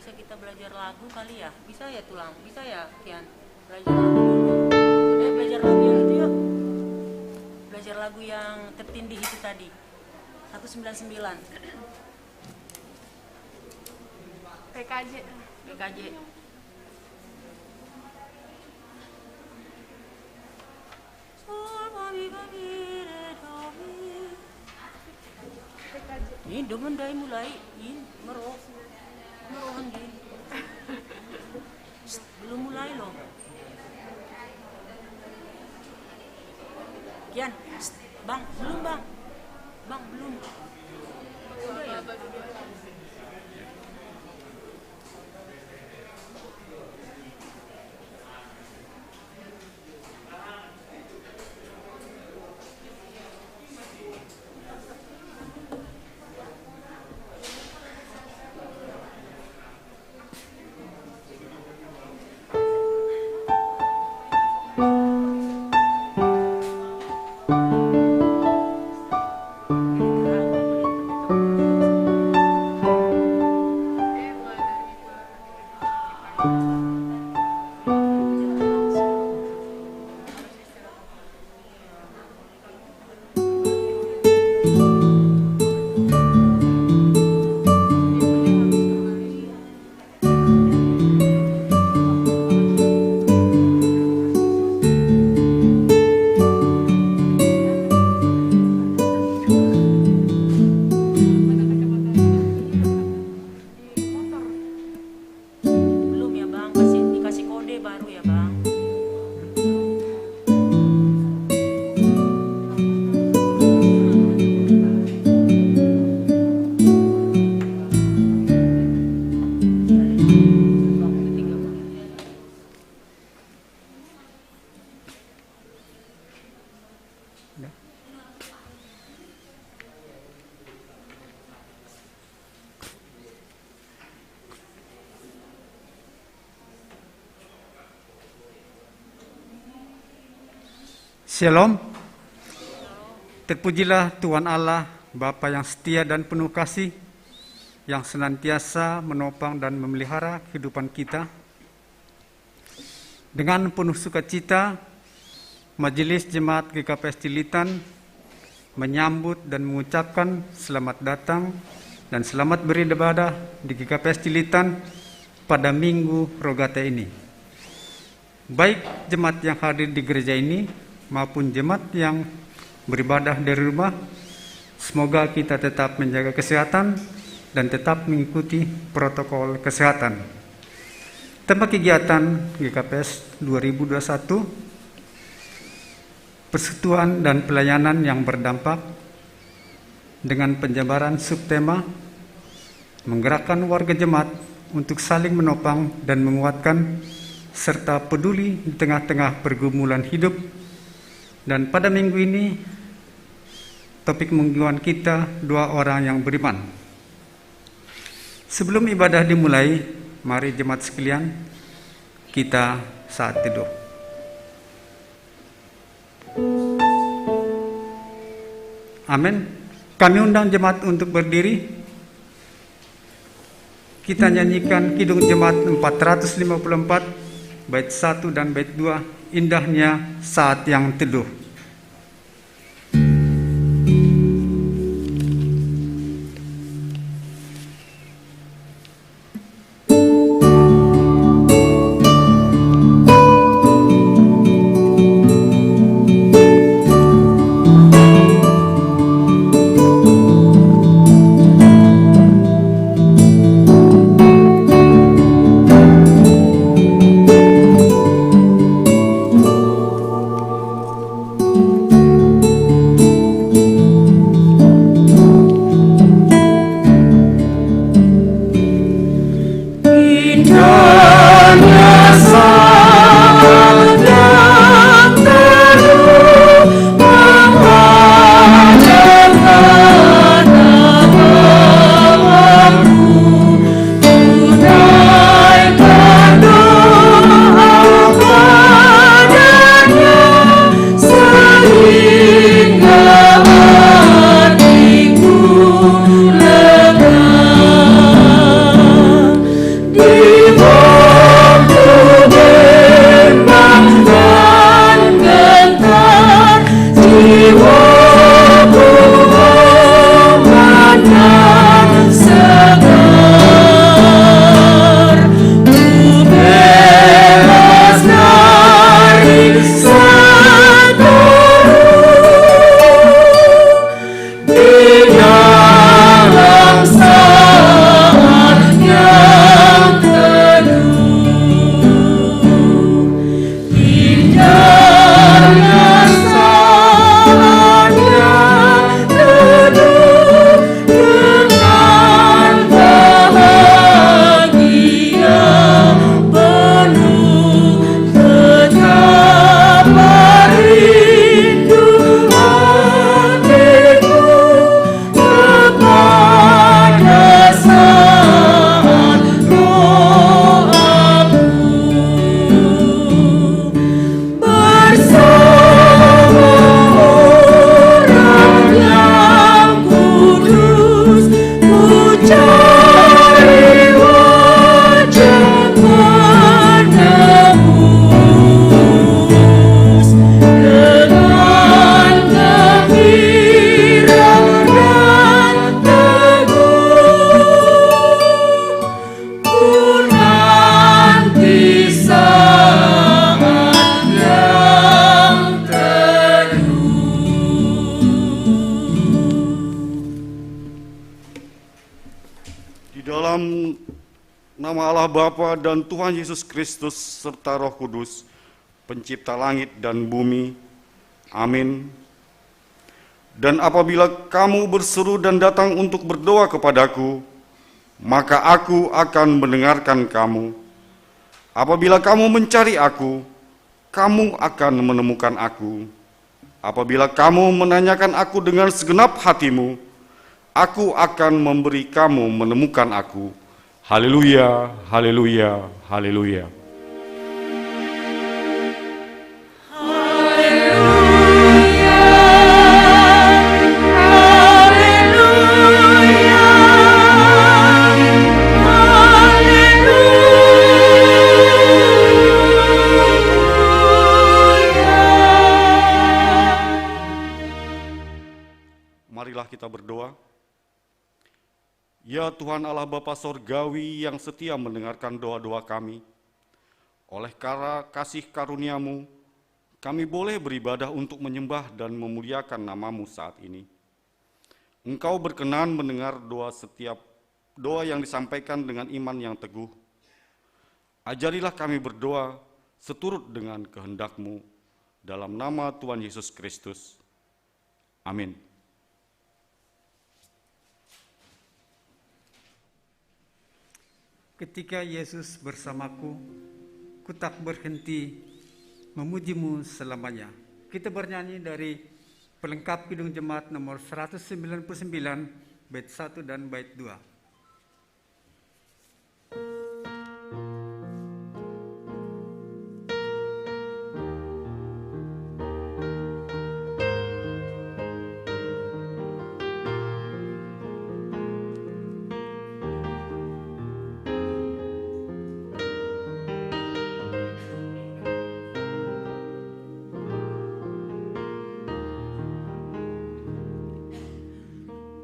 bisa kita belajar lagu kali ya? Bisa ya Tulang? Bisa ya Kian? Belajar lagu dulu. Belajar lagu yang itu yuk. Belajar lagu yang tertindih itu tadi. 199. PKJ. PKJ. Ini demen dah mulai ini merohan din. Belum mulai loh. Kian, bang, belum bang. Bang, belum. Udah ya? Belum ya bang, masih dikasih kode baru ya bang. Shalom. Terpujilah Tuhan Allah, Bapa yang setia dan penuh kasih, yang senantiasa menopang dan memelihara kehidupan kita. Dengan penuh sukacita, Majelis Jemaat GKPS Cilitan menyambut dan mengucapkan selamat datang dan selamat beribadah di GKPS Cilitan pada Minggu Rogate ini. Baik jemaat yang hadir di gereja ini maupun jemaat yang beribadah dari rumah, semoga kita tetap menjaga kesehatan dan tetap mengikuti protokol kesehatan. Tema kegiatan GKPS 2021, persekutuan dan pelayanan yang berdampak, dengan penjabaran subtema menggerakkan warga jemaat untuk saling menopang dan menguatkan serta peduli di tengah-tengah pergumulan hidup. Dan pada minggu ini, topik mingguan kita 2 orang yang beriman. Sebelum ibadah dimulai, mari jemaat sekalian, kita saat teduh. Amin. Kami undang jemaat untuk berdiri. Kita nyanyikan Kidung Jemaat 454, bait 1 dan bait 2. Indahnya saat yang teduh. jiwaku memandang segar, ku bebas dari seteru di dalam saat yang teduh. Indahnya saat yang teduh dengan bahagia penuh, betapa rindu hatiku kepada saat doaku. Bersama orang yang kudus, ku cari wajah penebus dengan gembira dan teguh, ku nanti saat yang teduh. Di dalam nama Allah Bapa dan Tuhan Yesus Kristus serta Roh Kudus, pencipta langit dan bumi. Amin. Dan apabila kamu berseru dan datang untuk berdoa kepadaku, maka aku akan mendengarkan kamu. Apabila kamu mencari aku, kamu akan menemukan aku. Apabila kamu menanyakan aku dengan segenap hatimu, aku akan memberi kamu menemukan aku. Haleluya, haleluya, haleluya. Marilah kita berdoa. Ya Tuhan Allah Bapa Sorgawi yang setia mendengarkan doa-doa kami, oleh karena kasih karunia-Mu, kami boleh beribadah untuk menyembah dan memuliakan nama-Mu saat ini. Engkau berkenan mendengar doa yang disampaikan dengan iman yang teguh. Ajarilah kami berdoa seturut dengan kehendak-Mu, dalam nama Tuhan Yesus Kristus. Amin. Ketika Yesus bersamaku, ku tak berhenti memuji-Mu selamanya. Kita bernyanyi dari pelengkap Kidung Jemaat nomor 199, bait 1 dan bait 2.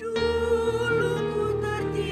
Dulu ku tertidur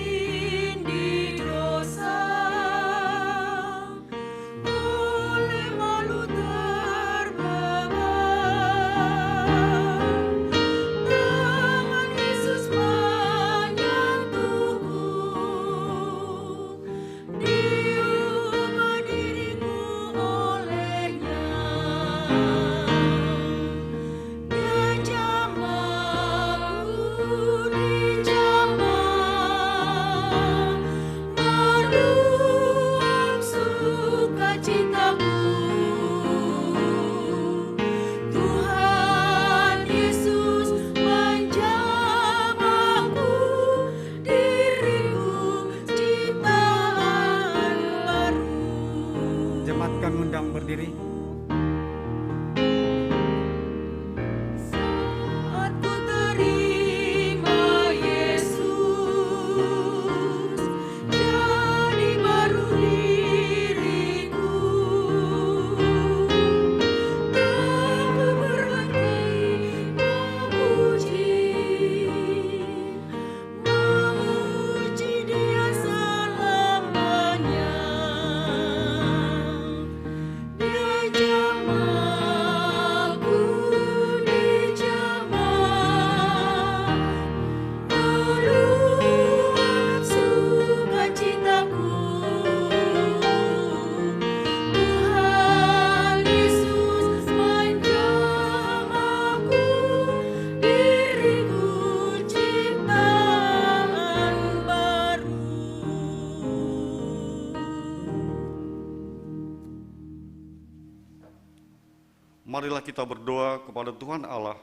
marilah kita berdoa kepada Tuhan Allah,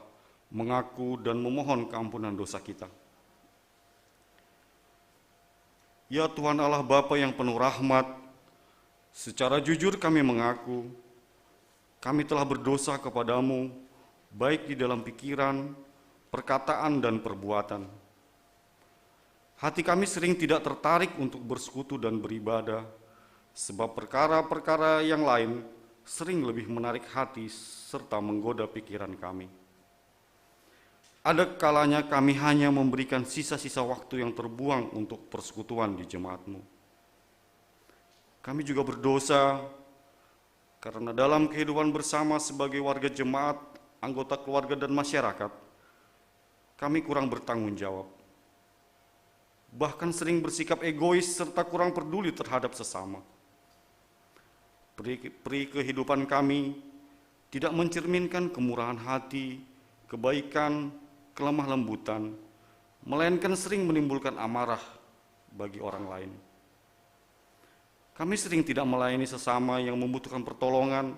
mengaku dan memohon keampunan dosa kita. Ya Tuhan Allah Bapa yang penuh rahmat, secara jujur kami mengaku, kami telah berdosa kepadamu, baik di dalam pikiran, perkataan, dan perbuatan. Hati kami sering tidak tertarik untuk bersekutu dan beribadah, sebab perkara-perkara yang lain sering lebih menarik hati serta menggoda pikiran kami. Ada kalanya kami hanya memberikan sisa-sisa waktu yang terbuang untuk persekutuan di jemaat-Mu. Kami juga berdosa karena dalam kehidupan bersama sebagai warga jemaat, anggota keluarga, dan masyarakat, kami kurang bertanggung jawab. Bahkan sering bersikap egois serta kurang peduli terhadap sesama. Peri kehidupan kami tidak mencerminkan kemurahan hati, kebaikan, kelemah lembutan, melainkan sering menimbulkan amarah bagi orang lain. Kami sering tidak melayani sesama yang membutuhkan pertolongan.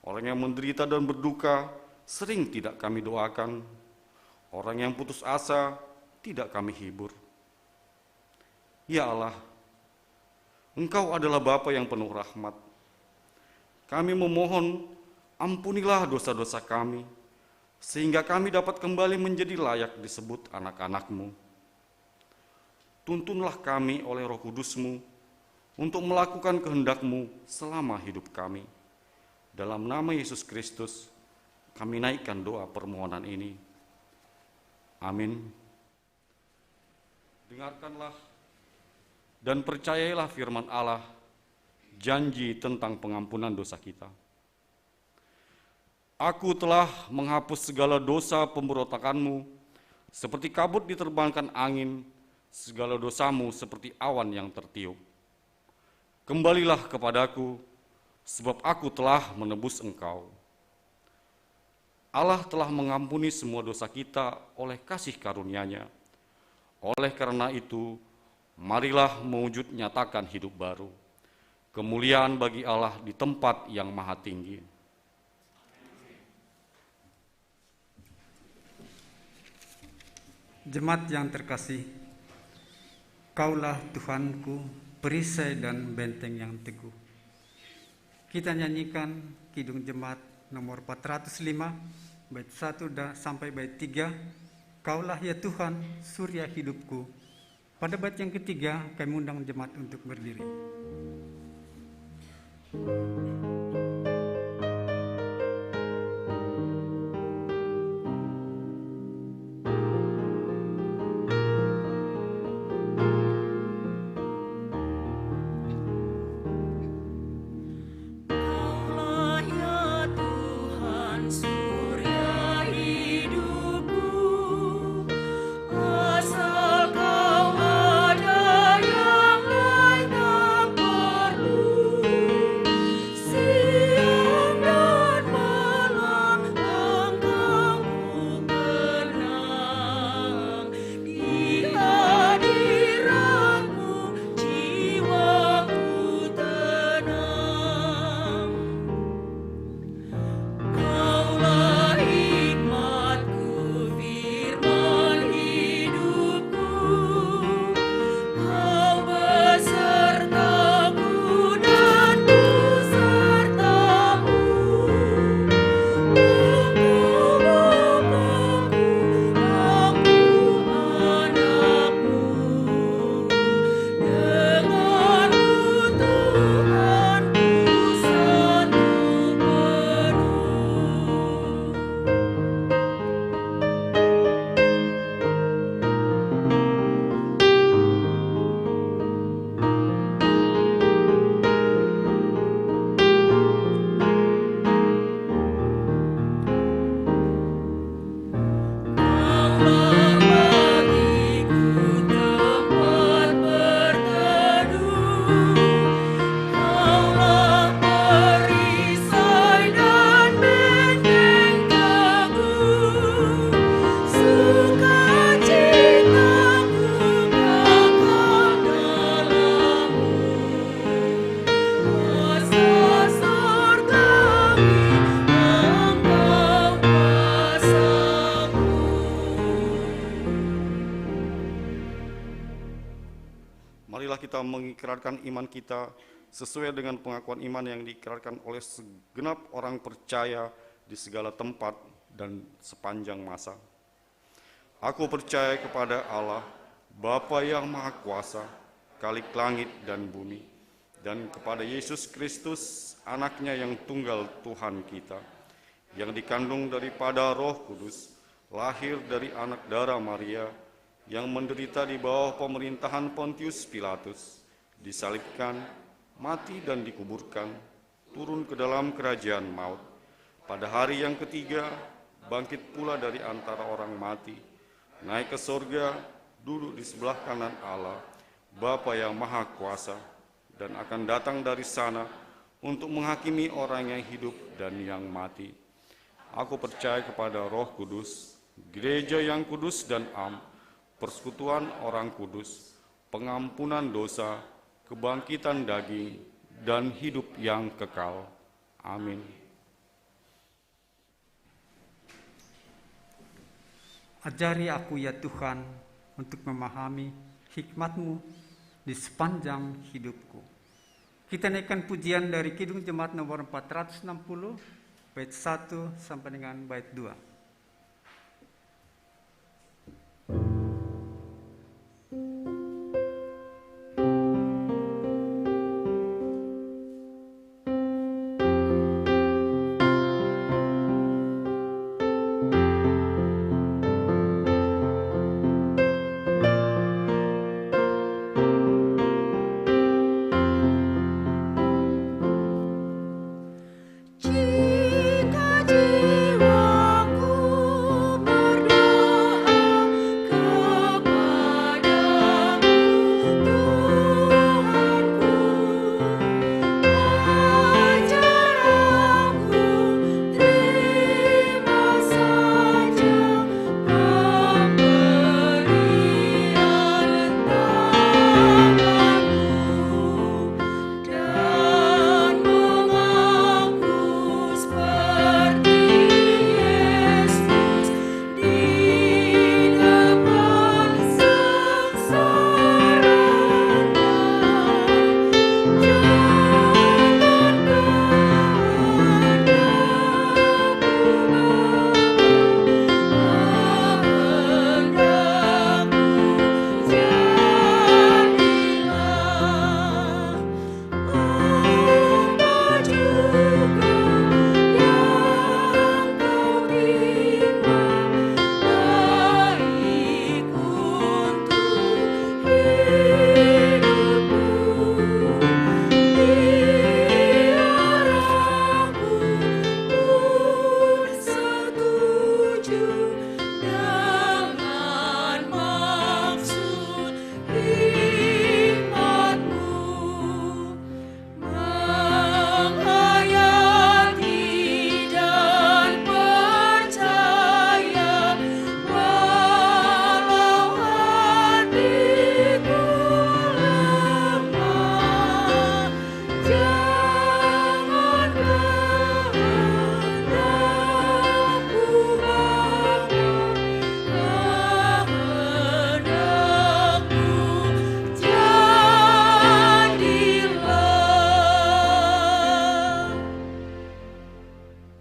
Orang yang menderita dan berduka sering tidak kami doakan. Orang yang putus asa tidak kami hibur. Ya Allah, Engkau adalah Bapa yang penuh rahmat. Kami memohon, ampunilah dosa-dosa kami, sehingga kami dapat kembali menjadi layak disebut anak-anak-Mu. Tuntunlah kami oleh Roh Kudus-Mu untuk melakukan kehendak-Mu selama hidup kami. Dalam nama Yesus Kristus, kami naikkan doa permohonan ini. Amin. Dengarkanlah dan percayailah firman Allah, janji tentang pengampunan dosa kita. Aku telah menghapus segala dosa pemberontakanmu, seperti kabut diterbangkan angin, segala dosamu seperti awan yang tertiup. Kembalilah kepadaku, sebab aku telah menebus engkau. Allah telah mengampuni semua dosa kita oleh kasih karunia-Nya. Oleh karena itu, marilah mewujud nyatakan hidup baru. Kemuliaan bagi Allah di tempat yang maha tinggi. Jemaat yang terkasih, Kaulah Tuhanku, perisai dan benteng yang teguh. Kita nyanyikan Kidung Jemaat nomor 405, bait 1 sampai bait 3. Kaulah ya Tuhan, surya hidupku. Pada bait yang ketiga, kami undang jemaat untuk berdiri. Kaulah ya Tuhan, surya hidupku, asal Kau ada yang lain tak perlu. kita mengikrarkan iman kita sesuai dengan pengakuan iman yang diikrarkan oleh segenap orang percaya di segala tempat dan sepanjang masa. Aku percaya kepada Allah, Bapa yang Maha Kuasa, Khalik langit dan bumi, dan kepada Yesus Kristus, Anaknya yang tunggal Tuhan kita, yang dikandung daripada Roh Kudus, lahir dari anak darah Maria, yang menderita di bawah pemerintahan Pontius Pilatus, disalibkan, mati dan dikuburkan, turun ke dalam kerajaan maut. Pada hari yang ketiga, bangkit pula dari antara orang mati, naik ke sorga, duduk di sebelah kanan Allah, Bapa yang Maha Kuasa, dan akan datang dari sana untuk menghakimi orang yang hidup dan yang mati. Aku percaya kepada Roh Kudus, gereja yang kudus dan am, persekutuan orang kudus, pengampunan dosa, kebangkitan daging, dan hidup yang kekal. Amin. Ajari aku ya Tuhan untuk memahami hikmat-Mu di sepanjang hidupku. Kita naikkan pujian dari Kidung Jemaat nomor 460, bait 1 sampai dengan bait 2. Jika jiwaku berdoa kepadamu, Tuhanku, ajar aku terima saja pemberian tanganmu dan mengaku seperti Yesus di depan sengsaranya. Jangan kehendakku jadilah hamba juga yang kau terima, baik untuk hidupku. Biar aku bersetuju dengan maksud hikmat-Mu, menghayati dan percaya walau hatiku lemah. Jangan kehendakku Bapa, kehendakmu jadilah.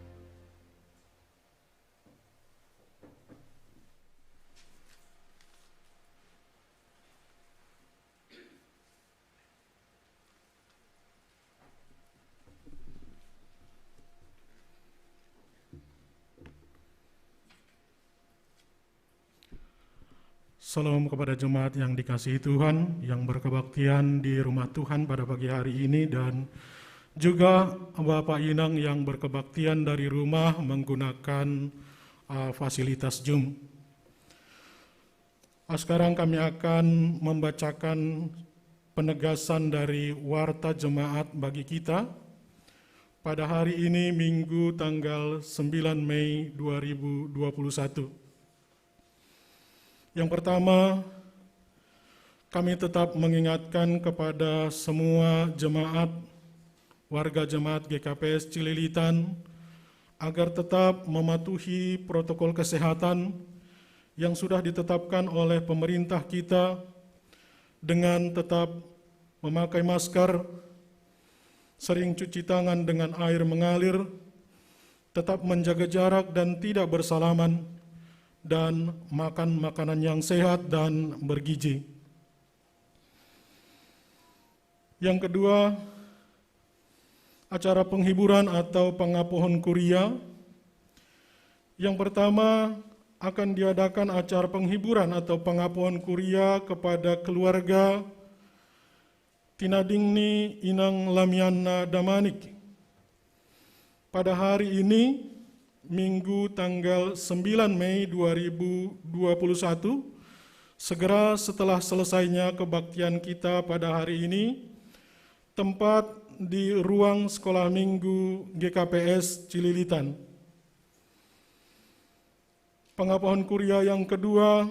Salam kepada jemaat yang dikasihi Tuhan, yang berkebaktian di rumah Tuhan pada pagi hari ini, dan juga Bapak Inang yang berkebaktian dari rumah menggunakan fasilitas Zoom. Sekarang kami akan membacakan penegasan dari warta jemaat bagi kita pada hari ini, Minggu tanggal 9 Mei 2021. Yang pertama, kami tetap mengingatkan kepada semua jemaat, warga jemaat GKPS Cililitan, agar tetap mematuhi protokol kesehatan yang sudah ditetapkan oleh pemerintah kita dengan tetap memakai masker, sering cuci tangan dengan air mengalir, tetap menjaga jarak dan tidak bersalaman, dan makan makanan yang sehat dan bergizi. Yang kedua, acara penghiburan atau pengapohon kuria. Yang pertama, akan diadakan acara penghiburan atau pengapohon kuria kepada keluarga Tinadingni Inang Lamiana Damanik. Pada hari ini, Minggu tanggal 9 Mei 2021, segera setelah selesainya kebaktian kita pada hari ini, tempat di ruang sekolah minggu GKPS Cililitan. Pengapohon kuria yang kedua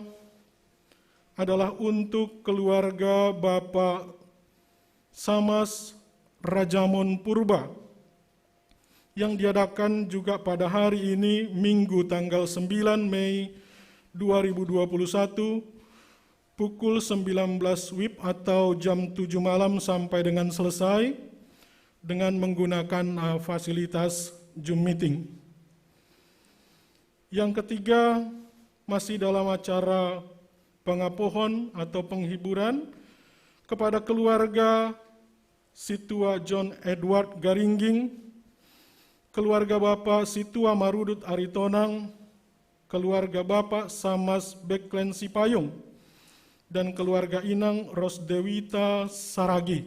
adalah untuk keluarga Bapak Samas Rajamon Purba yang diadakan juga pada hari ini Minggu tanggal 9 Mei 2021 pukul 19 WIB atau jam 7 malam sampai dengan selesai dengan menggunakan fasilitas Zoom meeting. Yang ketiga, masih dalam acara pengapohon atau penghiburan kepada keluarga Situa John Edward Garingging, keluarga Bapak Situa Marudut Aritonang, keluarga Bapak Samas Beklen Sipayung, dan keluarga Inang Rosdewita Saragi.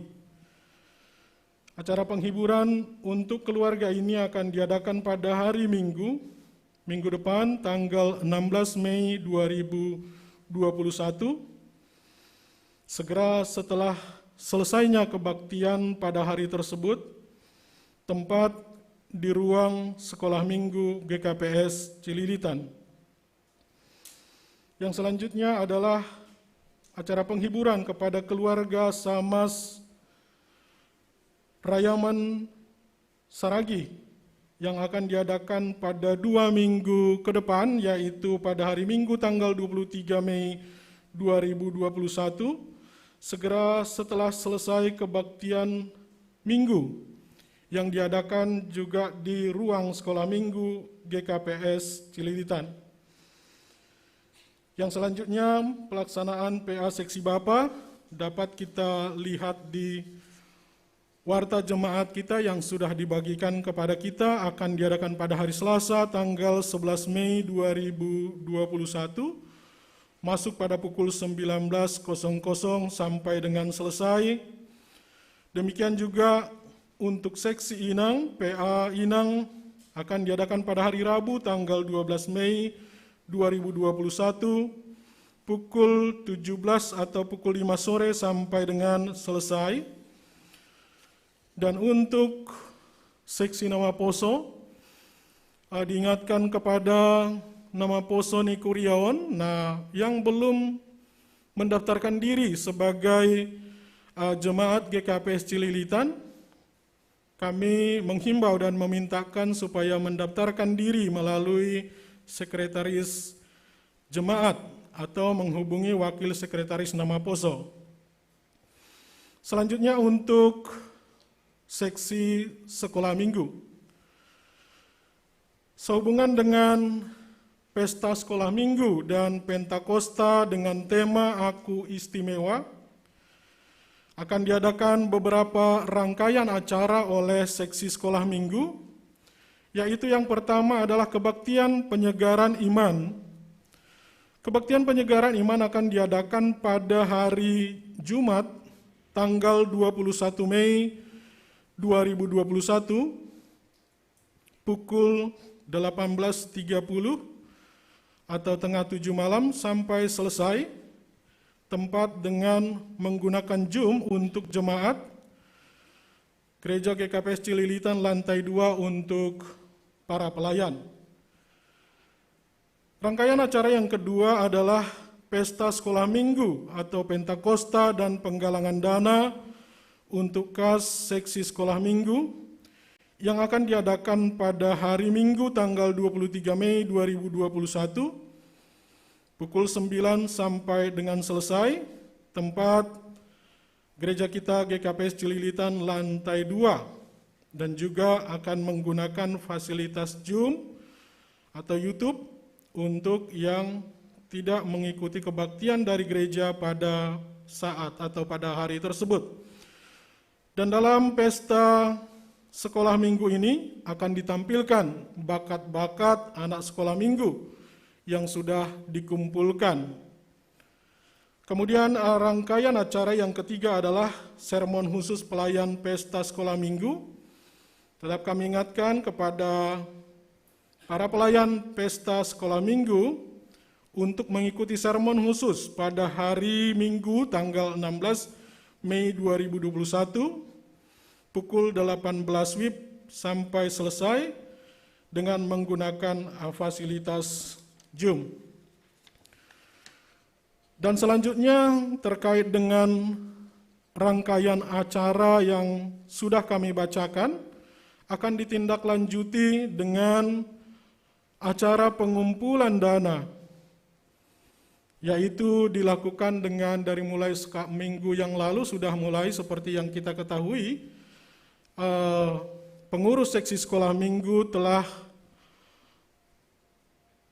Acara penghiburan untuk keluarga ini akan diadakan pada hari Minggu depan tanggal 16 Mei 2021, segera setelah selesainya kebaktian pada hari tersebut, tempat di ruang sekolah minggu GKPS Cililitan. Yang selanjutnya adalah acara penghiburan kepada keluarga Samas Rayaman Saragi yang akan diadakan pada 2 minggu ke depan, yaitu pada hari Minggu tanggal 23 Mei 2021, segera setelah selesai kebaktian minggu yang diadakan juga di ruang sekolah minggu GKPS Cililitan. Yang selanjutnya, pelaksanaan PA Seksi Bapa dapat kita lihat di warta jemaat kita yang sudah dibagikan kepada kita, akan diadakan pada hari Selasa tanggal 11 Mei 2021, masuk pada pukul 19.00 sampai dengan selesai. Demikian juga untuk seksi Inang, PA Inang akan diadakan pada hari Rabu tanggal 12 Mei 2021 pukul 17 atau pukul 5 sore sampai dengan selesai. Dan untuk seksi nama poso, diingatkan kepada nama poso ni Kuriawan, yang belum mendaftarkan diri sebagai jemaat GKPS Cililitan, kami menghimbau dan memintakan supaya mendaftarkan diri melalui sekretaris jemaat atau menghubungi wakil sekretaris nama poso. Selanjutnya untuk seksi sekolah minggu. Sehubungan dengan pesta sekolah minggu dan Pentakosta dengan tema Aku Istimewa, akan diadakan beberapa rangkaian acara oleh seksi sekolah minggu, yaitu yang pertama adalah kebaktian penyegaran iman. Kebaktian penyegaran iman akan diadakan pada hari Jumat tanggal 21 Mei 2021 pukul 18.30 atau tengah 7 malam sampai selesai, tempat dengan menggunakan Zoom untuk jemaat, Gereja GKPS Cililitan lantai 2 untuk para pelayan. Rangkaian acara yang kedua adalah Pesta Sekolah Minggu atau Pentakosta dan penggalangan dana untuk kas seksi sekolah minggu yang akan diadakan pada hari Minggu tanggal 23 Mei 2021 pukul 9 sampai dengan selesai, tempat Gereja kita GKPS Cililitan lantai 2 dan juga akan menggunakan fasilitas Zoom atau YouTube untuk yang tidak mengikuti kebaktian dari gereja pada saat atau pada hari tersebut. Dan dalam pesta sekolah minggu ini akan ditampilkan bakat-bakat anak sekolah minggu yang sudah dikumpulkan. Kemudian rangkaian acara yang ketiga adalah sermon khusus pelayan pesta sekolah minggu. Tetap kami ingatkan kepada para pelayan pesta sekolah minggu untuk mengikuti sermon khusus pada hari Minggu tanggal 16 Mei 2021 pukul 18 WIB sampai selesai dengan menggunakan fasilitas Zoom. Dan selanjutnya terkait dengan rangkaian acara yang sudah kami bacakan akan ditindaklanjuti dengan acara pengumpulan dana, yaitu dilakukan dengan dari mulai minggu yang lalu sudah mulai seperti yang kita ketahui, pengurus seksi sekolah minggu telah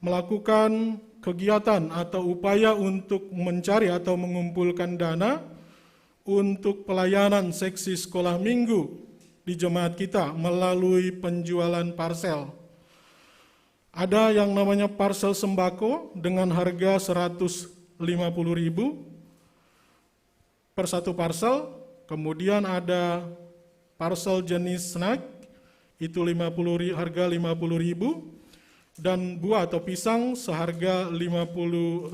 melakukan kegiatan atau upaya untuk mencari atau mengumpulkan dana untuk pelayanan seksi sekolah minggu di jemaat kita melalui penjualan parsel. Ada yang namanya parsel sembako dengan harga 150.000 per satu parsel. Kemudian ada parsel jenis snack itu harga 50.000 dan buah atau pisang seharga 50.000.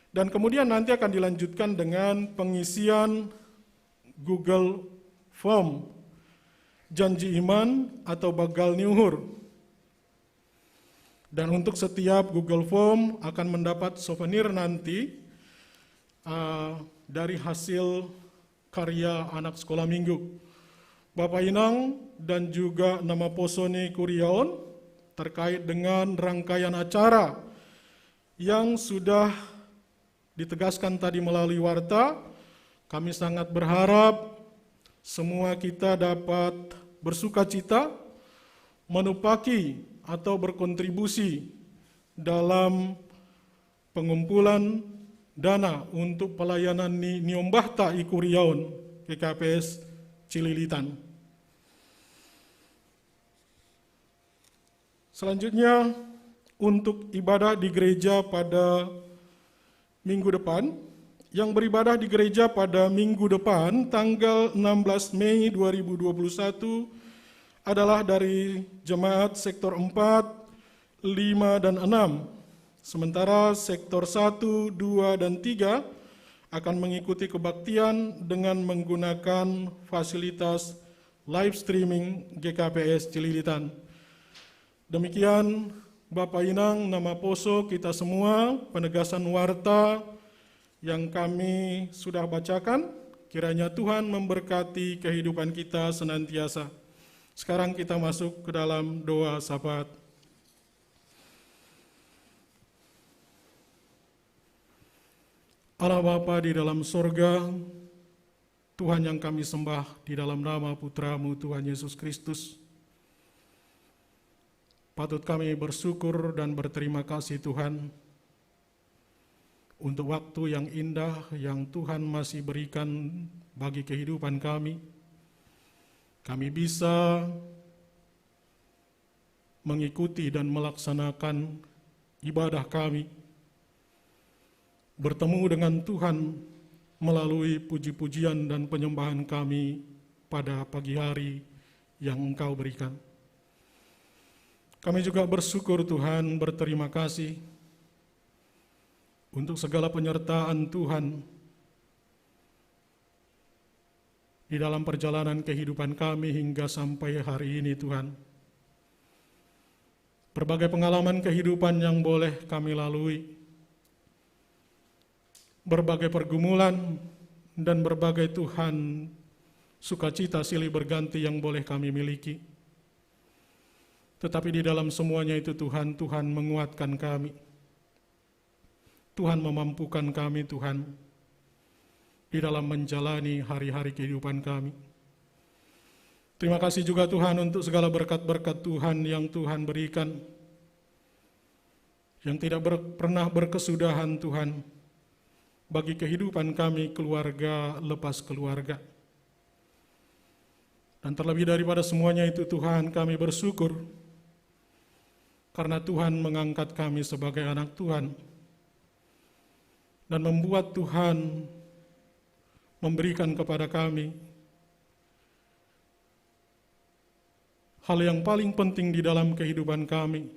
Dan kemudian nanti akan dilanjutkan dengan pengisian Google Form janji iman atau bagal nyuhur. Dan untuk setiap Google Form akan mendapat souvenir nanti dari hasil karya anak sekolah minggu. Bapak Inang dan juga nama Posone Kuriaon terkait dengan rangkaian acara yang sudah ditegaskan tadi melalui warta, kami sangat berharap semua kita dapat bersukacita menupaki atau berkontribusi dalam pengumpulan dana untuk pelayanan Niombahta Ikuriaon GKPS Cililitan. Selanjutnya untuk ibadah di gereja pada minggu depan, yang beribadah di gereja pada minggu depan tanggal 16 Mei 2021 adalah dari jemaat sektor 4, 5, dan 6. Sementara sektor 1, 2, dan 3 akan mengikuti kebaktian dengan menggunakan fasilitas live streaming GKPS Cililitan. Demikian Bapak Inang, nama Poso, kita semua, penegasan warta yang kami sudah bacakan, kiranya Tuhan memberkati kehidupan kita senantiasa. Sekarang kita masuk ke dalam doa syafaat. Allah Bapa di dalam sorga, Tuhan yang kami sembah di dalam nama Putra-Mu Tuhan Yesus Kristus, patut kami bersyukur dan berterima kasih Tuhan untuk waktu yang indah yang Tuhan masih berikan bagi kehidupan kami. Kami bisa mengikuti dan melaksanakan ibadah kami, bertemu dengan Tuhan melalui puji-pujian dan penyembahan kami pada pagi hari yang Engkau berikan. Kami juga bersyukur Tuhan, berterima kasih untuk segala penyertaan Tuhan di dalam perjalanan kehidupan kami hingga sampai hari ini Tuhan. Berbagai pengalaman kehidupan yang boleh kami lalui, berbagai pergumulan dan berbagai Tuhan sukacita silih berganti yang boleh kami miliki. Tetapi di dalam semuanya itu Tuhan menguatkan kami. Tuhan memampukan kami Tuhan. di dalam menjalani hari-hari kehidupan kami. Terima kasih juga Tuhan untuk segala berkat-berkat Tuhan yang Tuhan berikan, yang tidak pernah berkesudahan Tuhan, bagi kehidupan kami keluarga lepas keluarga. Dan terlebih daripada semuanya itu Tuhan, kami bersyukur karena Tuhan mengangkat kami sebagai anak Tuhan dan membuat Tuhan memberikan kepada kami hal yang paling penting di dalam kehidupan kami,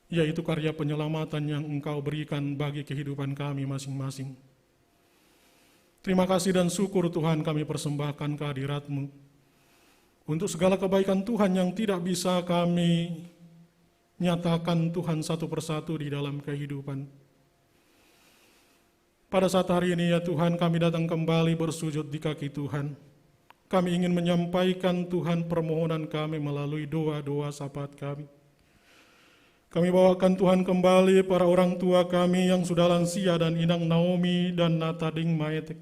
yaitu karya penyelamatan yang Engkau berikan bagi kehidupan kami masing-masing. Terima kasih dan syukur Tuhan kami persembahkan kehadirat-Mu untuk segala kebaikan Tuhan yang tidak bisa kami nyatakan Tuhan satu persatu di dalam kehidupan. Pada saat hari ini ya Tuhan, kami datang kembali bersujud di kaki Tuhan. Kami ingin menyampaikan Tuhan permohonan kami melalui doa-doa syafaat kami. Kami bawakan Tuhan kembali para orang tua kami yang sudah lansia dan Inang Naomi dan Natading Maetek.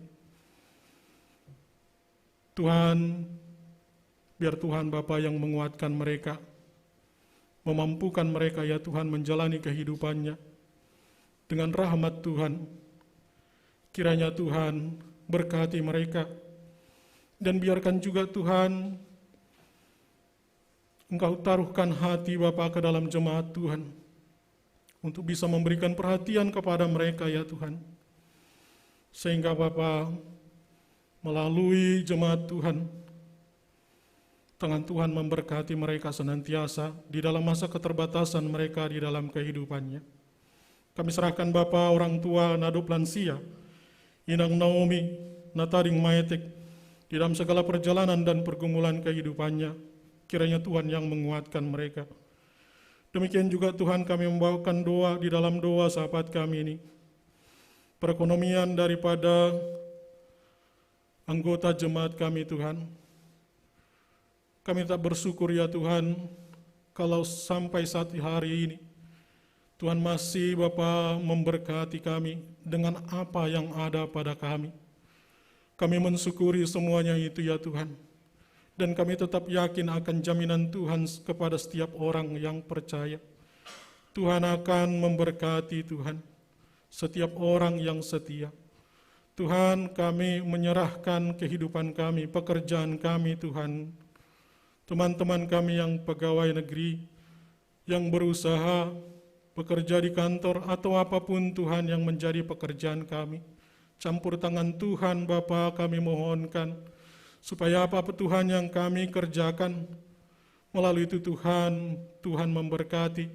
Tuhan, biar Tuhan Bapa yang menguatkan mereka, memampukan mereka ya Tuhan menjalani kehidupannya dengan rahmat Tuhan. Kiranya Tuhan berkati mereka, dan biarkan juga Tuhan Engkau taruhkan hati Bapa ke dalam jemaat Tuhan untuk bisa memberikan perhatian kepada mereka ya Tuhan, sehingga Bapa melalui jemaat Tuhan, tangan Tuhan memberkati mereka senantiasa di dalam masa keterbatasan mereka di dalam kehidupannya. Kami serahkan Bapa orang tua Nadop lansia, Inang Naomi, Natading Maetek, di dalam segala perjalanan dan pergumulan kehidupannya, kiranya Tuhan yang menguatkan mereka. Demikian juga Tuhan kami membawakan doa di dalam doa sahabat kami ini. Perekonomian daripada anggota jemaat kami Tuhan. Kami tak bersyukur ya Tuhan, kalau sampai saat hari ini, Tuhan masih Bapa memberkati kami dengan apa yang ada pada kami. Kami mensyukuri semuanya itu ya Tuhan. Dan kami tetap yakin akan jaminan Tuhan kepada setiap orang yang percaya. Tuhan akan memberkati Tuhan setiap orang yang setia. Tuhan, kami menyerahkan kehidupan kami, pekerjaan kami Tuhan. Teman-teman kami yang pegawai negeri, yang berusaha bekerja di kantor atau apapun Tuhan yang menjadi pekerjaan kami. Campur tangan Tuhan Bapa kami mohonkan, supaya apa Tuhan yang kami kerjakan, melalui itu Tuhan memberkati,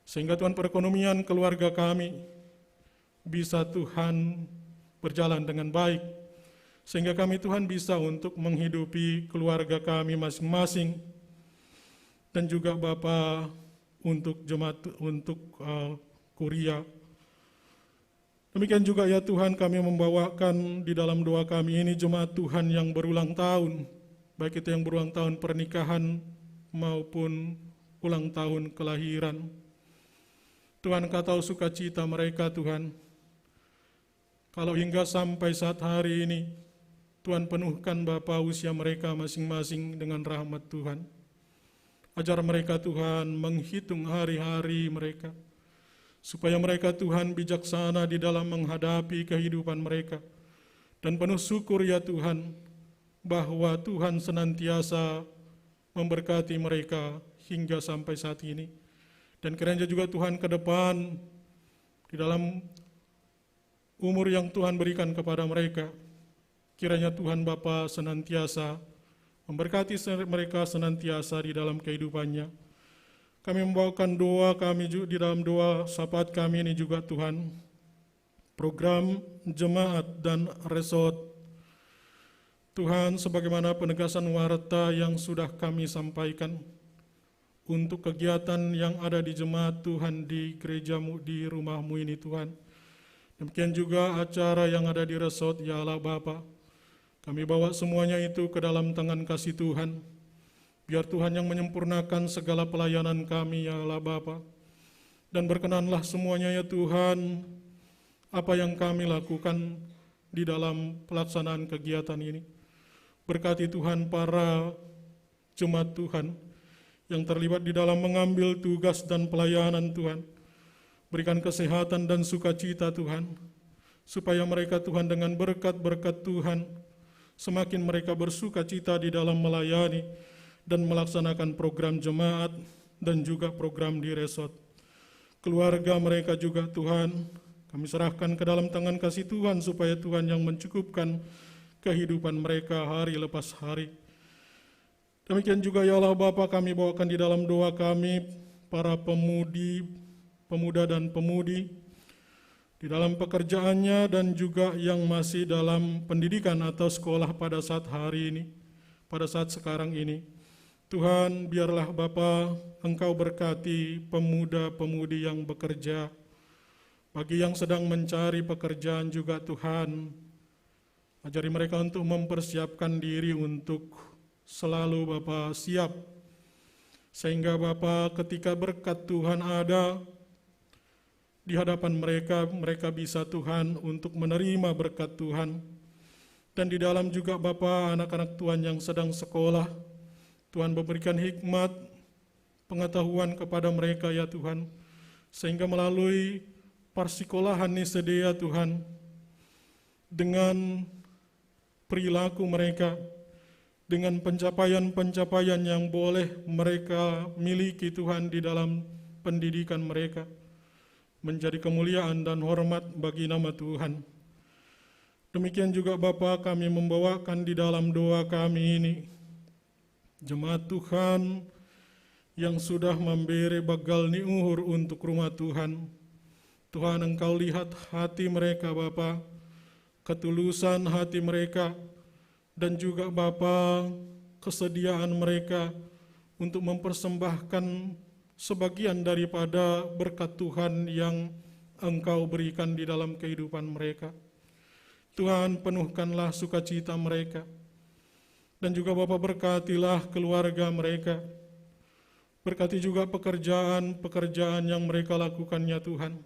sehingga Tuhan perekonomian keluarga kami bisa Tuhan berjalan dengan baik, sehingga kami Tuhan bisa untuk menghidupi keluarga kami masing-masing, dan juga Bapa untuk jemaat, untuk kuria. Demikian juga ya Tuhan kami membawakan di dalam doa kami ini jemaat Tuhan yang berulang tahun, baik itu yang berulang tahun pernikahan maupun ulang tahun kelahiran. Tuhan Engkau tahu sukacita mereka Tuhan. Kalau hingga sampai saat hari ini, Tuhan penuhkan Bapa usia mereka masing-masing dengan rahmat Tuhan. Ajar mereka Tuhan menghitung hari-hari mereka, supaya mereka Tuhan bijaksana di dalam menghadapi kehidupan mereka. Dan penuh syukur ya Tuhan, bahwa Tuhan senantiasa memberkati mereka hingga sampai saat ini. Dan kiranya juga Tuhan ke depan, di dalam umur yang Tuhan berikan kepada mereka, kiranya Tuhan Bapa senantiasa memberkati mereka senantiasa di dalam kehidupannya. Kami membawakan doa kami juga di dalam doa syafaat kami ini juga Tuhan, program jemaat dan resort. Tuhan, sebagaimana penegasan warta yang sudah kami sampaikan untuk kegiatan yang ada di jemaat Tuhan di gerejamu, di rumahmu ini Tuhan. Demikian juga acara yang ada di resort, ya Allah Bapa. Kami bawa semuanya itu ke dalam tangan kasih Tuhan. Biar Tuhan yang menyempurnakan segala pelayanan kami, ya Allah Bapa. Dan berkenanlah semuanya ya Tuhan, apa yang kami lakukan di dalam pelaksanaan kegiatan ini. Berkati Tuhan para jemaat Tuhan yang terlibat di dalam mengambil tugas dan pelayanan Tuhan. Berikan kesehatan dan sukacita Tuhan, supaya mereka Tuhan dengan berkat-berkat Tuhan, semakin mereka bersukacita di dalam melayani dan melaksanakan program jemaat dan juga program di resort. Keluarga mereka juga Tuhan, kami serahkan ke dalam tangan kasih Tuhan, supaya Tuhan yang mencukupkan kehidupan mereka hari lepas hari. Demikian juga ya Allah Bapa, kami bawakan di dalam doa kami para pemuda dan pemudi di dalam pekerjaannya dan juga yang masih dalam pendidikan atau sekolah pada saat hari ini, pada saat sekarang ini. Tuhan, biarlah Bapa Engkau berkati pemuda-pemudi yang bekerja. Bagi yang sedang mencari pekerjaan juga Tuhan, ajari mereka untuk mempersiapkan diri untuk selalu Bapa siap. Sehingga Bapa ketika berkat Tuhan ada di hadapan mereka, mereka bisa Tuhan untuk menerima berkat Tuhan. Dan di dalam juga Bapa anak-anak Tuhan yang sedang sekolah, Tuhan memberikan hikmat, pengetahuan kepada mereka ya Tuhan, sehingga melalui persekolahan ini sedia Tuhan, dengan perilaku mereka, dengan pencapaian-pencapaian yang boleh mereka miliki Tuhan di dalam pendidikan mereka, menjadi kemuliaan dan hormat bagi nama Tuhan. Demikian juga Bapa, kami membawakan di dalam doa kami ini jemaat Tuhan yang sudah memberi bagal ni uhur untuk rumah Tuhan. Tuhan, Engkau lihat hati mereka Bapa, ketulusan hati mereka, dan juga Bapa kesediaan mereka untuk mempersembahkan sebagian daripada berkat Tuhan yang Engkau berikan di dalam kehidupan mereka. Tuhan, penuhkanlah sukacita mereka. Dan juga Bapa berkatilah keluarga mereka. Berkati juga pekerjaan-pekerjaan yang mereka lakukan ya Tuhan.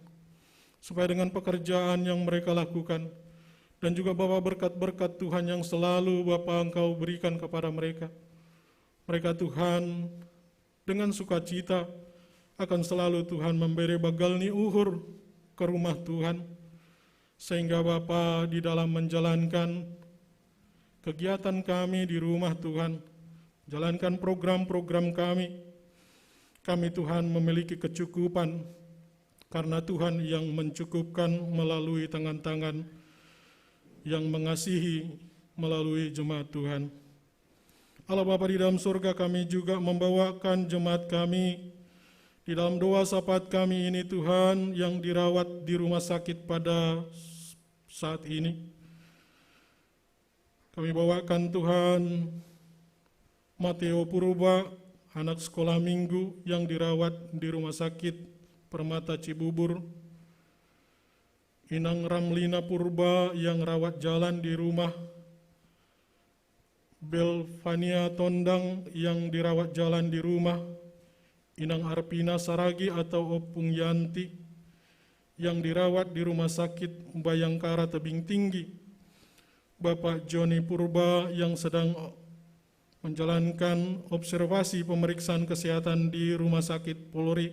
Supaya dengan pekerjaan yang mereka lakukan, dan juga Bapa berkat-berkat Tuhan yang selalu Bapa Engkau berikan kepada mereka. Mereka Tuhan dengan sukacita akan selalu Tuhan memberi bagal ni uhur ke rumah Tuhan. Sehingga Bapa di dalam menjalankan kegiatan kami di rumah Tuhan, jalankan program-program kami Tuhan memiliki kecukupan, karena Tuhan yang mencukupkan melalui tangan-tangan yang mengasihi melalui jemaat Tuhan. Allah Bapa di dalam surga, kami juga membawakan jemaat kami di dalam doa syafaat kami ini Tuhan, yang dirawat di rumah sakit pada saat ini. Kami bawakan Tuhan Mateo Purba, anak sekolah minggu yang dirawat di rumah sakit Permata Cibubur. Inang Ramlina Purba yang rawat jalan di rumah. Belvania Tondang yang dirawat jalan di rumah. Inang Arpina Saragi atau Opung Yanti yang dirawat di rumah sakit Bayangkara Tebing Tinggi. Bapak Joni Purba yang sedang menjalankan observasi pemeriksaan kesehatan di Rumah Sakit Polri.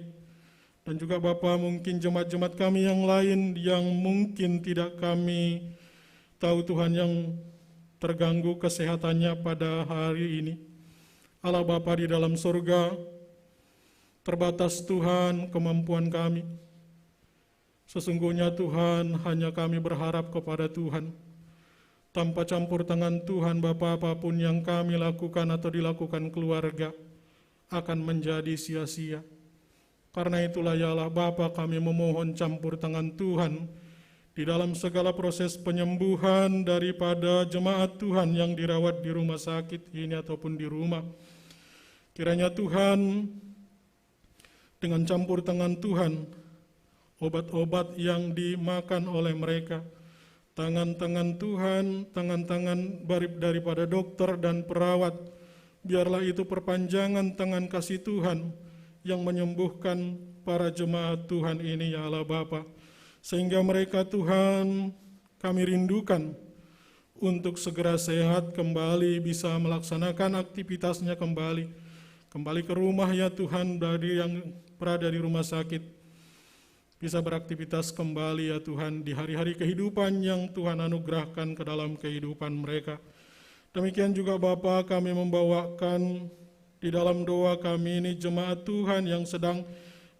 Dan juga Bapak mungkin jemaat-jemaat kami yang lain yang mungkin tidak kami tahu Tuhan, yang terganggu kesehatannya pada hari ini. Allah Bapa di dalam surga, terbatas Tuhan kemampuan kami. Sesungguhnya Tuhan, hanya kami berharap kepada Tuhan. Tanpa campur tangan Tuhan, Bapa, apapun yang kami lakukan atau dilakukan keluarga akan menjadi sia-sia. Karena itulah ya Allah Bapa, kami memohon campur tangan Tuhan di dalam segala proses penyembuhan daripada jemaat Tuhan yang dirawat di rumah sakit ini ataupun di rumah. Kiranya Tuhan, dengan campur tangan Tuhan, obat-obat yang dimakan oleh mereka, tangan-tangan Tuhan, tangan-tangan daripada dokter dan perawat, biarlah itu perpanjangan tangan kasih Tuhan yang menyembuhkan para jemaat Tuhan ini ya Allah Bapa. Sehingga mereka Tuhan kami rindukan untuk segera sehat kembali, bisa melaksanakan aktivitasnya kembali ke rumah ya Tuhan, dari yang berada di rumah sakit, bisa beraktivitas kembali ya Tuhan di hari-hari kehidupan yang Tuhan anugerahkan ke dalam kehidupan mereka. Demikian juga Bapa, kami membawakan di dalam doa kami ini jemaat Tuhan yang sedang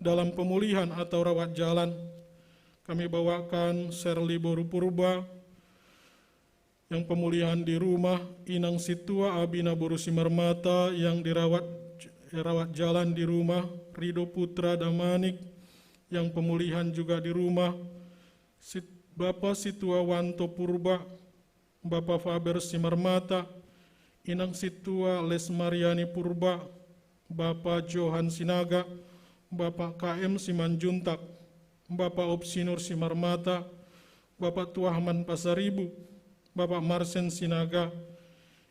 dalam pemulihan atau rawat jalan. Kami bawakan Serli Boru Purba yang pemulihan di rumah, Inang Situa Abina Boru Simarmata yang dirawat jalan di rumah, Rido Putra Damanik yang pemulihan juga di rumah, Bapak Situa Wanto Purba, Bapak Faber Simarmata, Inang Situa Lesmariani Purba, Bapak Johan Sinaga, Bapak KM Simanjuntak, Bapak Opsinur Simarmata, Bapak Tuahman Pasaribu, Bapak Marsen Sinaga,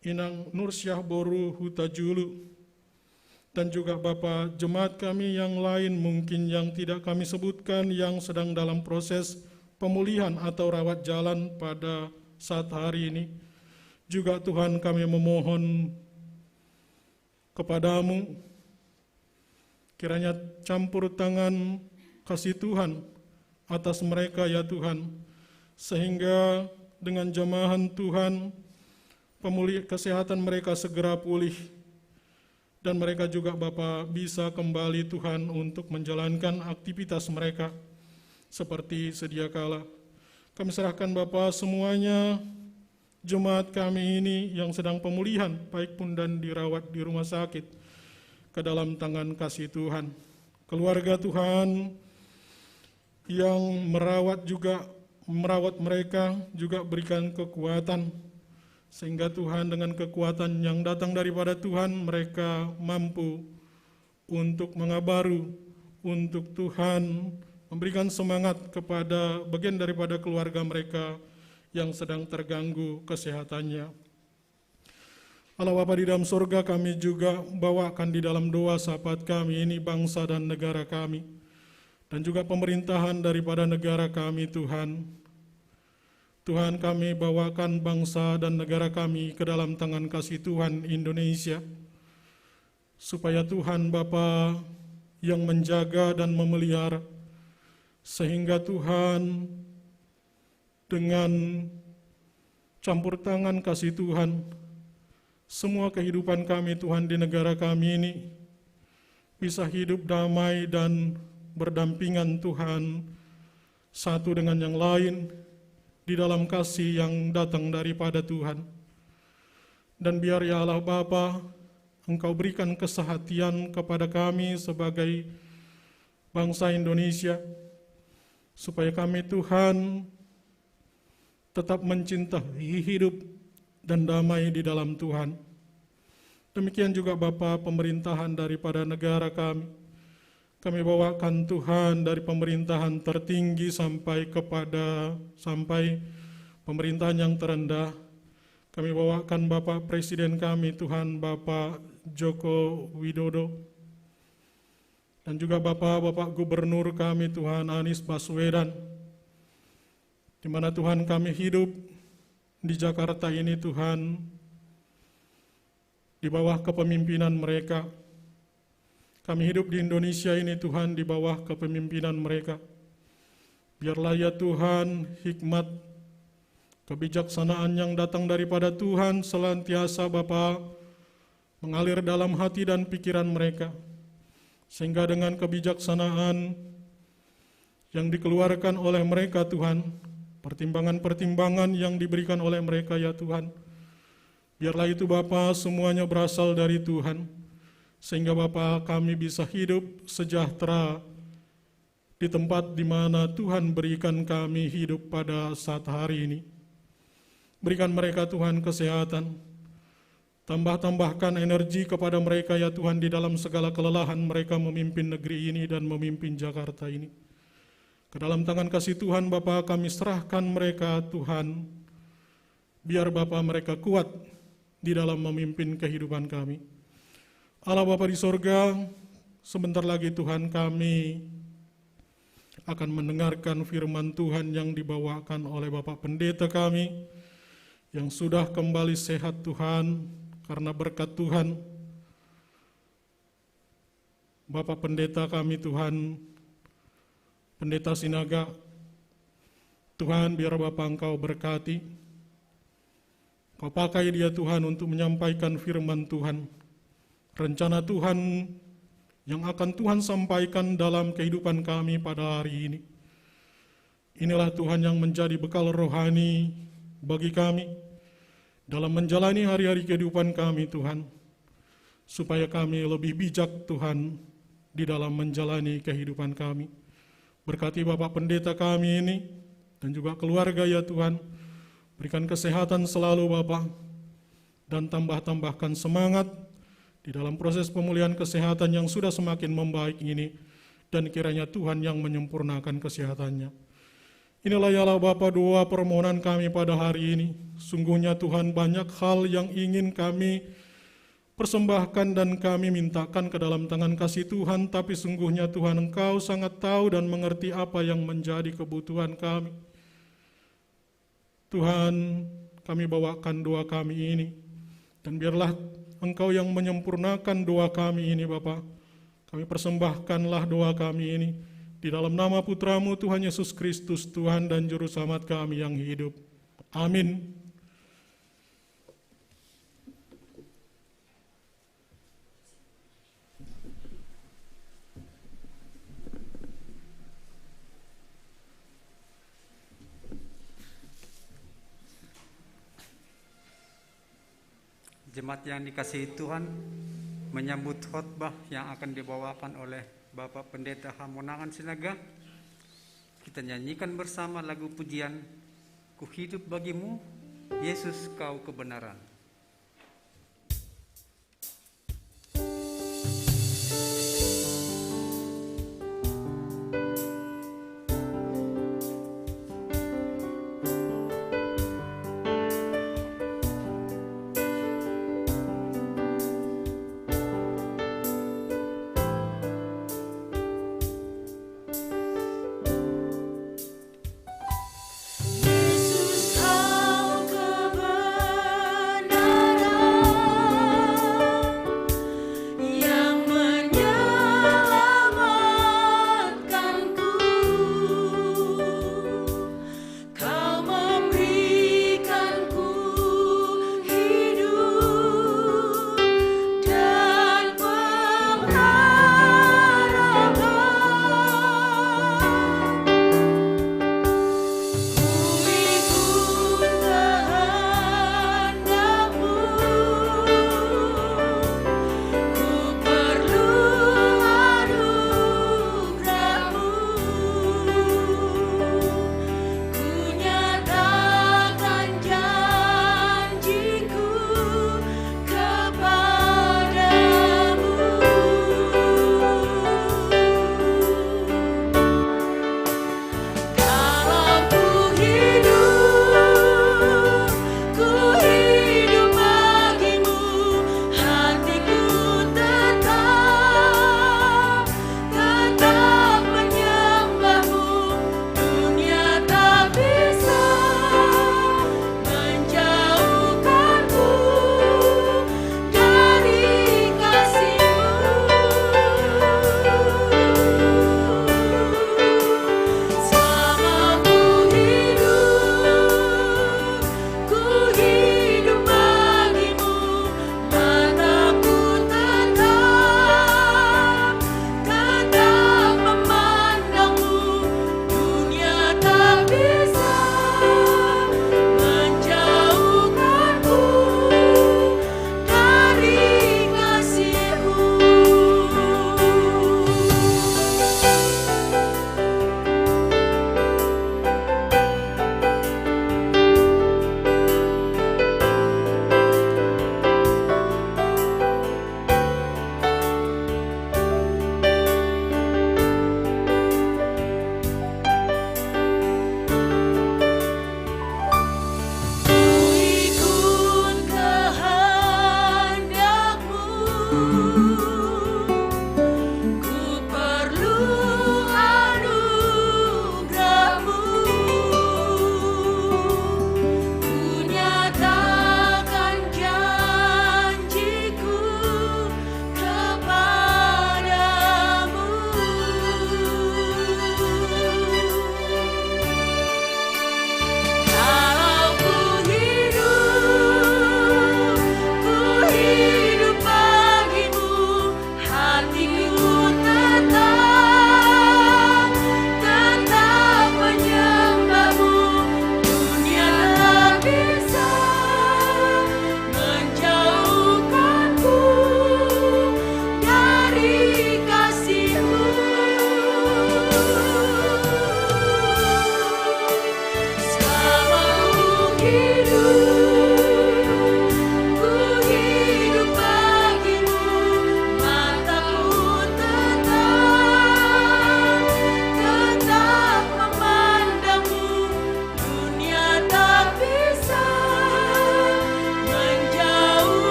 Inang Nursyah Boru Hutajulu, dan juga Bapak jemaat kami yang lain mungkin yang tidak kami sebutkan yang sedang dalam proses pemulihan atau rawat jalan pada saat hari ini. Juga Tuhan kami memohon kepadamu, kiranya campur tangan kasih Tuhan atas mereka ya Tuhan, sehingga dengan jamahan Tuhan kesehatan mereka segera pulih, dan mereka juga Bapa bisa kembali Tuhan untuk menjalankan aktivitas mereka seperti sedia kala. Kami serahkan Bapa semuanya jemaat kami ini yang sedang pemulihan, baik pun dan dirawat di rumah sakit, ke dalam tangan kasih Tuhan. Keluarga Tuhan yang merawat mereka juga berikan kekuatan, sehingga Tuhan dengan kekuatan yang datang daripada Tuhan, mereka mampu untuk mengabaru, untuk Tuhan memberikan semangat kepada bagian daripada keluarga mereka yang sedang terganggu kesehatannya. Allah Bapa di dalam surga, kami juga bawakan di dalam doa sahabat kami ini bangsa dan negara kami, dan juga pemerintahan daripada negara kami Tuhan. Tuhan, kami bawakan bangsa dan negara kami ke dalam tangan kasih Tuhan Indonesia, supaya Tuhan Bapa yang menjaga dan memelihara, sehingga Tuhan dengan campur tangan kasih Tuhan, semua kehidupan kami Tuhan di negara kami ini bisa hidup damai dan berdampingan Tuhan, satu dengan yang lain, di dalam kasih yang datang daripada Tuhan. Dan biar ya Allah Bapa, Engkau berikan kesehatan kepada kami sebagai bangsa Indonesia, supaya kami Tuhan tetap mencintai hidup dan damai di dalam Tuhan. Demikian juga Bapa pemerintahan daripada negara kami. Kami bawakan Tuhan dari pemerintahan tertinggi sampai pemerintahan yang terendah. Kami bawakan Bapak Presiden kami Tuhan, Bapak Joko Widodo, dan juga Bapak Gubernur kami Tuhan Anies Baswedan, di mana Tuhan kami hidup di Jakarta ini Tuhan, di bawah kepemimpinan mereka. Kami hidup di Indonesia ini Tuhan di bawah kepemimpinan mereka. Biarlah ya Tuhan hikmat, kebijaksanaan yang datang daripada Tuhan senantiasa Bapa mengalir dalam hati dan pikiran mereka, sehingga dengan kebijaksanaan yang dikeluarkan oleh mereka Tuhan, pertimbangan-pertimbangan yang diberikan oleh mereka ya Tuhan, biarlah itu Bapa semuanya berasal dari Tuhan, sehingga Bapa kami bisa hidup sejahtera di tempat di mana Tuhan berikan kami hidup pada saat hari ini. Berikan mereka Tuhan kesehatan, tambahkan energi kepada mereka ya Tuhan di dalam segala kelelahan mereka memimpin negeri ini dan memimpin Jakarta ini. Ke dalam tangan kasih Tuhan Bapa kami serahkan mereka Tuhan, biar Bapa mereka kuat di dalam memimpin kehidupan kami. Allah Bapa di sorga, sebentar lagi Tuhan kami akan mendengarkan firman Tuhan yang dibawakan oleh Bapak Pendeta kami yang sudah kembali sehat Tuhan karena berkat Tuhan. Bapak Pendeta kami Tuhan, Pendeta Sinaga, Tuhan biar Bapak Engkau berkati, Kau pakai dia Tuhan untuk menyampaikan firman Tuhan, rencana Tuhan yang akan Tuhan sampaikan dalam kehidupan kami pada hari ini. Inilah Tuhan yang menjadi bekal rohani bagi kami dalam menjalani hari-hari kehidupan kami Tuhan, supaya kami lebih bijak Tuhan di dalam menjalani kehidupan kami. Berkati Bapak Pendeta kami ini dan juga keluarga ya Tuhan, berikan kesehatan selalu Bapak, dan tambahkan semangat di dalam proses pemulihan kesehatan yang sudah semakin membaik ini, dan kiranya Tuhan yang menyempurnakan kesehatannya. Inilah yalah Bapa doa permohonan kami pada hari ini. Sungguhnya Tuhan banyak hal yang ingin kami persembahkan dan kami mintakan ke dalam tangan kasih Tuhan, tapi sungguhnya Tuhan Engkau sangat tahu dan mengerti apa yang menjadi kebutuhan kami. Tuhan, kami bawakan doa kami ini, dan biarlah Engkau yang menyempurnakan doa kami ini Bapa. Kami persembahkanlah doa kami ini di dalam nama Putra-Mu Tuhan Yesus Kristus, Tuhan dan Juru Selamat kami yang hidup. Amin. Jemaat yang dikasihi Tuhan, menyambut khotbah yang akan dibawakan oleh Bapak Pendeta Hamonangan Sinaga, kita nyanyikan bersama lagu pujian Ku Hidup Bagimu, Yesus Kau Kebenaran. Yesus Kau kebenaran.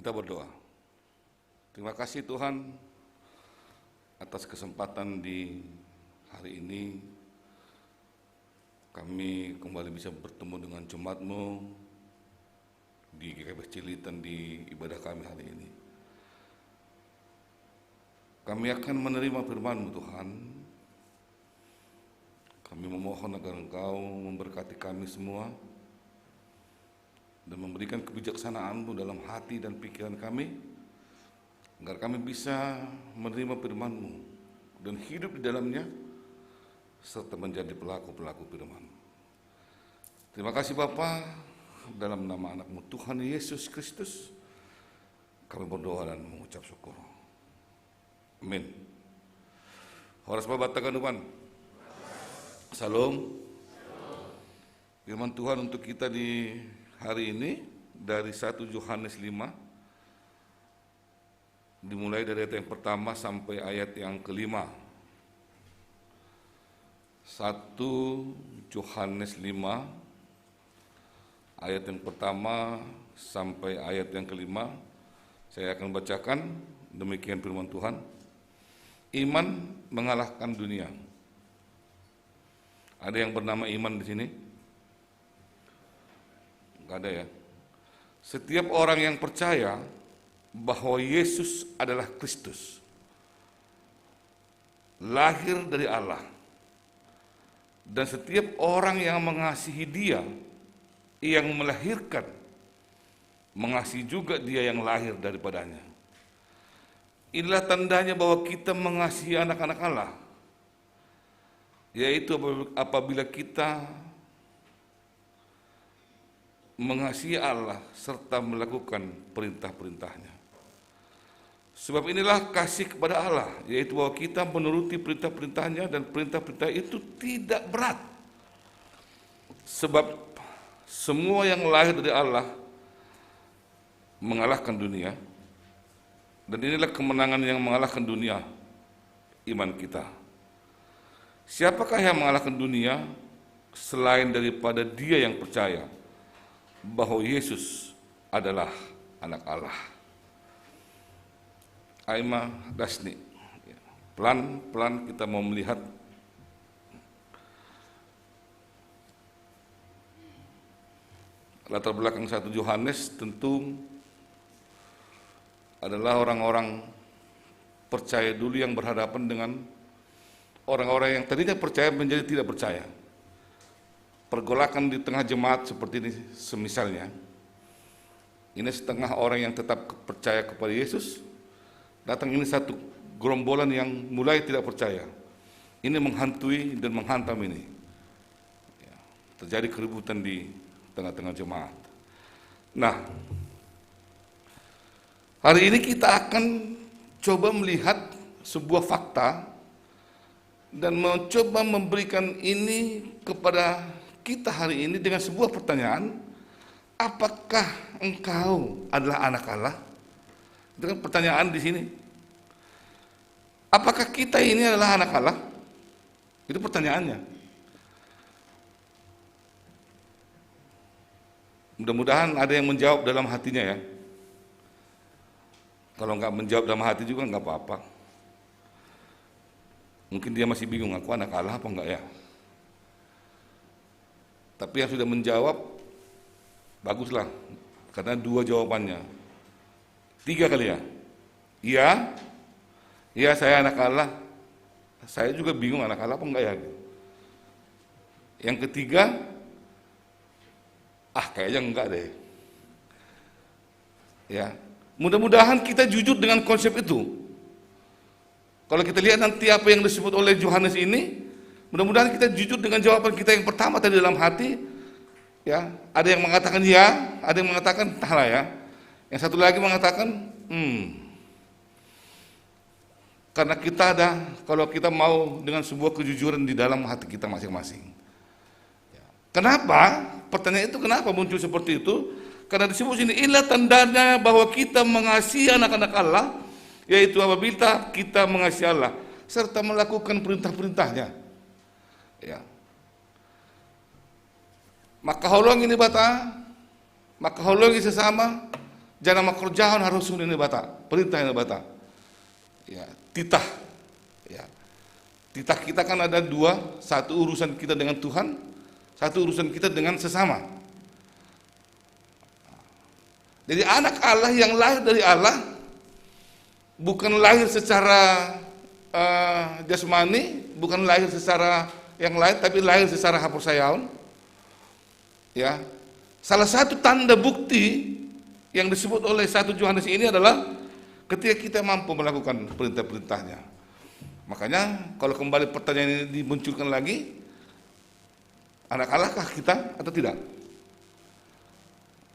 Kita berdoa. Terima kasih Tuhan atas kesempatan di hari ini kami kembali bisa bertemu dengan jemaat-Mu di GKP Cilitan di ibadah kami hari ini. Kami akan menerima firman-Mu Tuhan. Kami memohon agar Engkau memberkati kami semua dan memberikan kebijaksanaan-Mu dalam hati dan pikiran kami, agar kami bisa menerima firman-Mu dan hidup di dalamnya, serta menjadi pelaku-pelaku firman. Terima kasih Bapa, dalam nama anak-Mu Tuhan Yesus Kristus, kami berdoa dan mengucap syukur. Amin. Horas Bapak Taganupan. Salam. Firman Tuhan untuk kita di hari ini dari 1 Yohanes 5, dimulai dari ayat yang pertama sampai ayat yang kelima. 1 Yohanes 5, ayat yang pertama sampai ayat yang kelima. Saya akan bacakan, demikian firman Tuhan. Iman mengalahkan dunia. Ada yang bernama iman di sini? Enggak ada ya. Setiap orang yang percaya bahwa Yesus adalah Kristus, lahir dari Allah, dan setiap orang yang mengasihi Dia yang melahirkan, mengasihi juga Dia yang lahir daripadanya. Inilah tandanya bahwa kita mengasihi anak-anak Allah, yaitu apabila kita mengasihi Allah serta melakukan perintah-perintahnya. Sebab inilah kasih kepada Allah, yaitu bahwa kita menuruti perintah-perintahnya, dan perintah-perintah itu tidak berat. Sebab semua yang lahir dari Allah mengalahkan dunia, dan inilah kemenangan yang mengalahkan dunia, iman kita. Siapakah yang mengalahkan dunia selain daripada dia yang percaya bahwa Yesus adalah anak Allah. Aima Dasni. Pelan-pelan kita mau melihat latar belakang 1 Yohanes. Tentu adalah orang-orang percaya dulu yang berhadapan dengan orang-orang yang tadinya percaya menjadi tidak percaya. Pergolakan di tengah jemaat seperti ini semisalnya. Ini setengah orang yang tetap percaya kepada Yesus, datang ini satu gerombolan yang mulai tidak percaya. Ini menghantui dan menghantam ini. Ya, terjadi keributan di tengah-tengah jemaat. Nah, hari ini kita akan coba melihat sebuah fakta dan mencoba memberikan ini kepada kita hari ini dengan sebuah pertanyaan, apakah engkau adalah anak Allah? Itu kan pertanyaan di sini. Apakah kita ini adalah anak Allah? Itu pertanyaannya. Mudah-mudahan ada yang menjawab dalam hatinya ya. Kalau nggak menjawab dalam hati juga nggak apa-apa. Mungkin dia masih bingung, aku anak Allah apa enggak ya? Tapi yang sudah menjawab, baguslah. Karena 2 jawabannya. 3 kali ya. Iya, iya saya anak Allah. Saya juga bingung anak Allah apa enggak ya? Yang ketiga, kayaknya enggak deh. Ya, mudah-mudahan kita jujur dengan konsep itu. Kalau kita lihat nanti apa yang disebut oleh Yohanes ini, mudah-mudahan kita jujur dengan jawaban kita yang pertama tadi dalam hati. Ya, ada yang mengatakan ya, ada yang mengatakan entahlah ya. Yang satu lagi mengatakan karena kita ada, kalau kita mau dengan sebuah kejujuran di dalam hati kita masing-masing. Kenapa? Pertanyaan itu kenapa muncul seperti itu? Karena disebut sini, inilah tandanya bahwa kita mengasihi anak-anak Allah, yaitu apabila kita mengasihi Allah serta melakukan perintah-perintahnya. Ya. Maka holong ini bata, maka holong ini sesama, Jangan makerjaon harus ini bata, perintah ini bata. Ya, titah. Ya. Titah kita kan ada dua, satu urusan kita dengan Tuhan, satu urusan kita dengan sesama. Jadi anak Allah yang lahir dari Allah bukan lahir secara jasmani, bukan lahir secara yang lain, tapi lahir secara hapusayaun. Ya, salah satu tanda bukti yang disebut oleh 1 Yohanes ini adalah ketika kita mampu melakukan perintah-perintahnya. Makanya kalau kembali pertanyaan ini dimunculkan lagi, anak Allahkah kita atau tidak?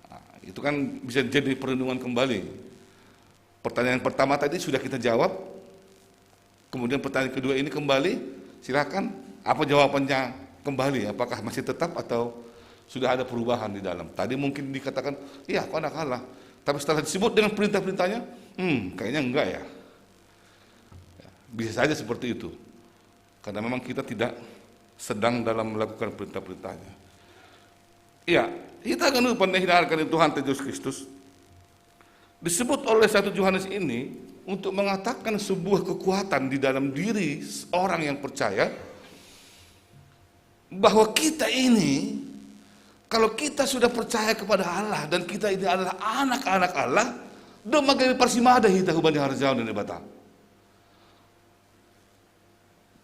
Nah, itu kan bisa jadi perenungan kembali. Pertanyaan pertama tadi sudah kita jawab, kemudian pertanyaan kedua ini kembali, silakan apa jawabannya kembali, apakah masih tetap atau sudah ada perubahan di dalam. Tadi mungkin dikatakan, iya aku anak Allah, tapi setelah disebut dengan perintah-perintahnya, kayaknya enggak ya. Bisa saja seperti itu, karena memang kita tidak sedang dalam melakukan perintah-perintahnya. Iya, kita akan lupa menghindarkan Tuhan Yesus Kristus. Disebut oleh 1 Yohanes ini untuk mengatakan sebuah kekuatan di dalam diri orang yang percaya, bahwa kita ini, kalau kita sudah percaya kepada Allah dan kita ini adalah anak-anak Allah, domagay parsimada hita hubani harjaon dan bata.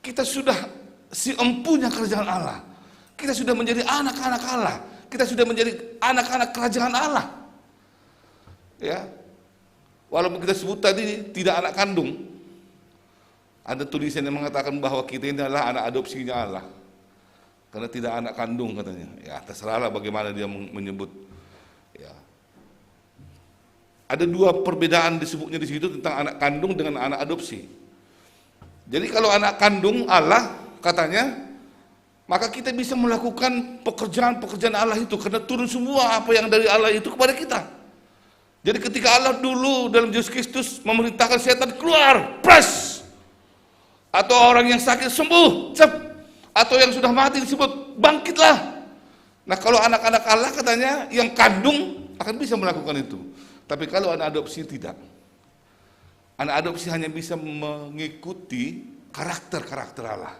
Kita sudah si empunya kerajaan Allah. Kita sudah menjadi anak-anak Allah. Kita sudah menjadi anak-anak kerajaan Allah. Ya. Walaupun kita sebut tadi tidak anak kandung, ada tulisan yang mengatakan bahwa kita ini adalah anak adopsinya Allah. Karena tidak anak kandung katanya. Ya, terserahlah bagaimana dia menyebut. Ya. Ada dua perbedaan disebutnya di situ tentang anak kandung dengan anak adopsi. Jadi kalau anak kandung Allah katanya, maka kita bisa melakukan pekerjaan-pekerjaan Allah itu karena turun semua apa yang dari Allah itu kepada kita. Jadi ketika Allah dulu dalam Yesus Kristus memerintahkan setan keluar, pras, atau orang yang sakit sembuh, cep, atau yang sudah mati disebut bangkitlah. Nah kalau anak-anak Allah katanya yang kandung akan bisa melakukan itu. Tapi kalau anak adopsi tidak. Anak adopsi hanya bisa mengikuti karakter-karakter Allah.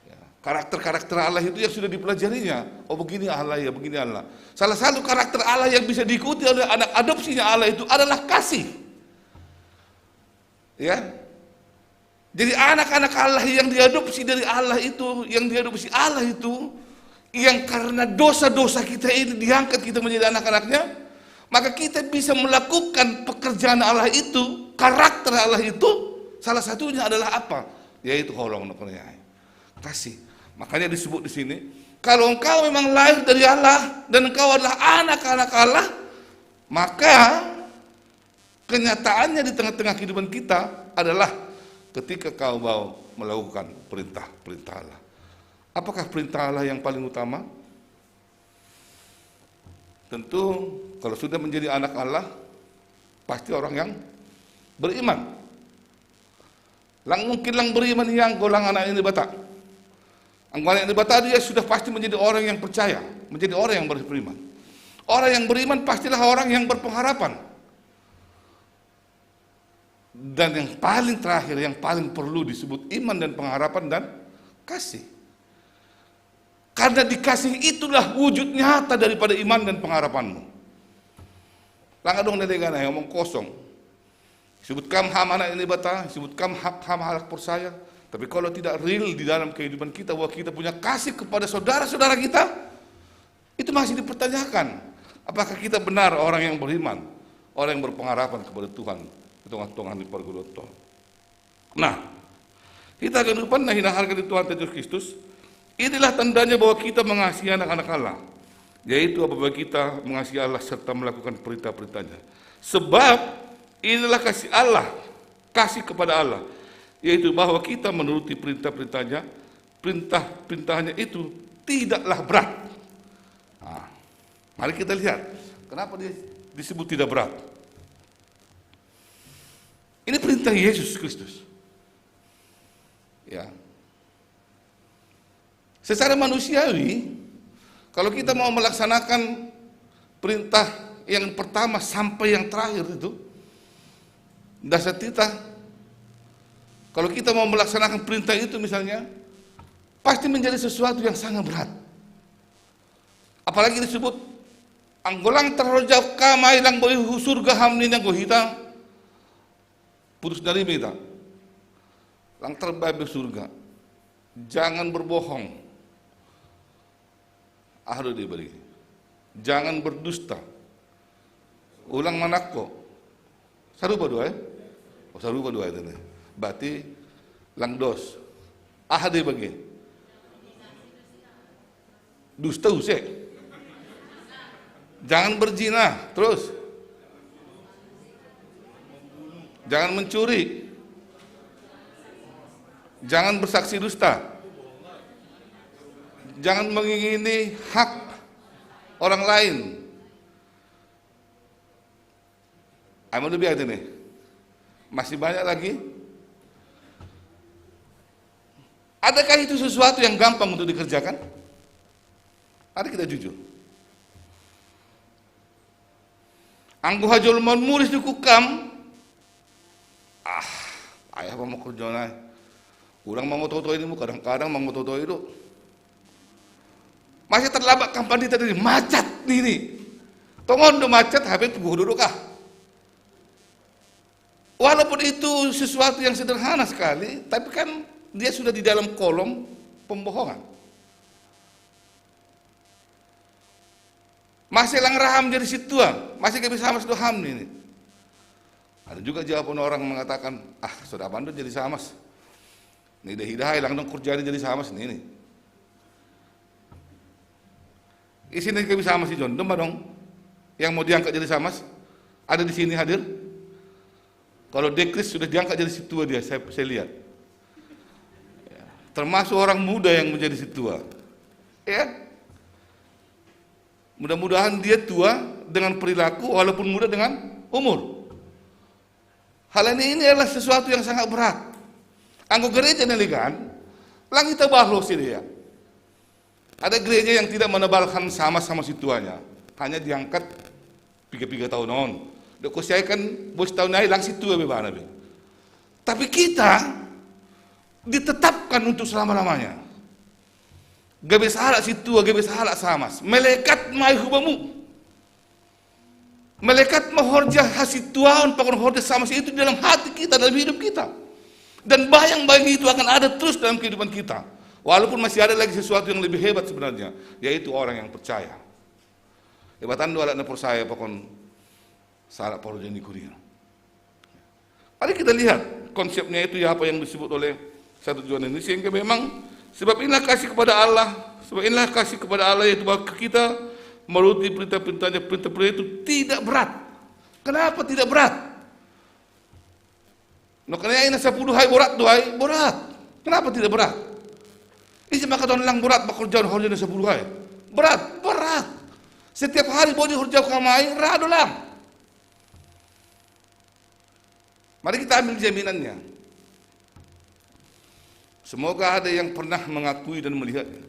Ya, karakter-karakter Allah itu yang sudah dipelajarinya. Oh begini Allah ya, begini Allah. Salah satu karakter Allah yang bisa diikuti oleh anak adopsinya Allah itu adalah kasih. Ya. Jadi anak-anak Allah yang diadopsi dari Allah itu, yang diadopsi Allah itu, yang karena dosa-dosa kita ini diangkat kita menjadi anak-anaknya, maka kita bisa melakukan pekerjaan Allah itu, karakter Allah itu, salah satunya adalah apa? Yaitu holong nokonnya, kasih. Makanya disebut di sini, kalau engkau memang lahir dari Allah dan engkau adalah anak-anak Allah, maka kenyataannya di tengah-tengah kehidupan kita adalah ketika kau mau melakukan perintah-perintah Allah. Apakah perintah Allah yang paling utama? Tentu kalau sudah menjadi anak Allah, pasti orang yang beriman. Mungkin beriman yang golang anak ini bata. Anggalan ini bata dia sudah pasti menjadi orang yang percaya, menjadi orang yang beriman. Orang yang beriman pastilah orang yang berpengharapan. Dan yang paling terakhir, yang paling perlu disebut iman dan pengharapan dan kasih. Karena dikasih itulah wujud nyata daripada iman dan pengharapanmu. Langkah dong nelegana yang ngomong kosong. Sebutkan ham anak ini bata, sebutkan ham halak percaya. Tapi kalau tidak real di dalam kehidupan kita bahwa kita punya kasih kepada saudara-saudara kita, itu masih dipertanyakan. Apakah kita benar orang yang beriman, orang yang berpengharapan kepada Tuhan, Tuhan di Parguloto. Nah, kita akan lupa hina harga di Tuhan Yesus Kristus. Inilah tandanya bahwa kita mengasihi anak-anak Allah, yaitu apabila kita mengasihi Allah serta melakukan perintah-perintahnya. Sebab inilah kasih Allah, kasih kepada Allah, yaitu bahwa kita menuruti perintah-perintahnya. Perintah-perintahnya itu tidaklah berat. Nah, mari kita lihat kenapa dia disebut tidak berat. Ini perintah Yesus Kristus. Ya. Secara manusiawi, kalau kita mau melaksanakan perintah yang pertama sampai yang terakhir itu, dasar kita, kalau kita mau melaksanakan perintah itu misalnya, pasti menjadi sesuatu yang sangat berat. Apalagi disebut, anggolang terhojak kamai lang boleh surga hamni yang gohita, putus dari kita, lang terbaik surga. Jangan berbohong, ahlu diberi. Jangan berdusta. Ulang manakko. Sarupa dua Oh sarupa dua itu nih. Berarti lang dos. Ahade bagi. Dusta usek. Jangan berzina, terus. Jangan mencuri. Jangan bersaksi dusta. Jangan mengingini hak orang lain. Ayo lebih aja nih. Masih banyak lagi. Adakah itu sesuatu yang gampang untuk dikerjakan? Mari kita jujur. Anggo hajol mon mulis dikukam. Ayah mau kerja naik. Kurang mau toto ini, kadang-kadang mau toto itu. Masih terlambat kampanye tadi macet nih. Tongon do macet, HP tunggu duduk kah? Walaupun itu sesuatu yang sederhana sekali, tapi kan dia sudah di dalam kolom pembohongan. Masih lang raham jadi situa, masih gak bisa mas doham ini. Ada juga jawaban orang mengatakan, sudah bantu jadi samas. Ini dah hidai lang dong kerja jadi samas ini. Isinya gak bisa samas si John, domba dong. Yang mau diangkat jadi samas, ada di sini hadir. Kalau dekris sudah diangkat jadi situa dia, saya lihat. Ya. Termasuk orang muda yang menjadi situa. Ya. Mudah-mudahan dia tua dengan perilaku walaupun muda dengan umur. Hal ini adalah sesuatu yang sangat berat. Anggo gereja nih kan, lang kita bahlo sih dia. Ada gereja yang tidak menebalkan sama-sama situanya, hanya diangkat 3 tahun on. Dok saya kan bos tahun naik lang situ bebana be. Tapi kita ditetapkan untuk selama-lamanya. Gak bisa halak situ, gak bisa halak samas. Melekat mai hubamu. Melekat mahorja hasituan pakon horja sama itu dalam hati kita, dalam hidup kita. Dan bayang-bayang itu akan ada terus dalam kehidupan kita. Walaupun masih ada lagi sesuatu yang lebih hebat sebenarnya, yaitu orang yang percaya. Hebatan dua alatnya percaya pakon salah paru jadi kuria. Mari kita lihat konsepnya itu ya apa yang disebut oleh satu Tuhan ini, sehingga memang sebab inilah kasih kepada Allah, sebab inilah kasih kepada Allah yaitu bahwa kita menuruti perintah-perintahnya, perintah-perintah itu tidak berat. Kenapa tidak berat? No kaya ina 10 hai berat. Kenapa tidak berat? Isi maka tahun lang berat bekerjaan harian 10 hai. Berat. Setiap hari boleh kerja kamai rado lang. Mari kita ambil jaminannya. Semoga ada yang pernah mengakui dan melihatnya.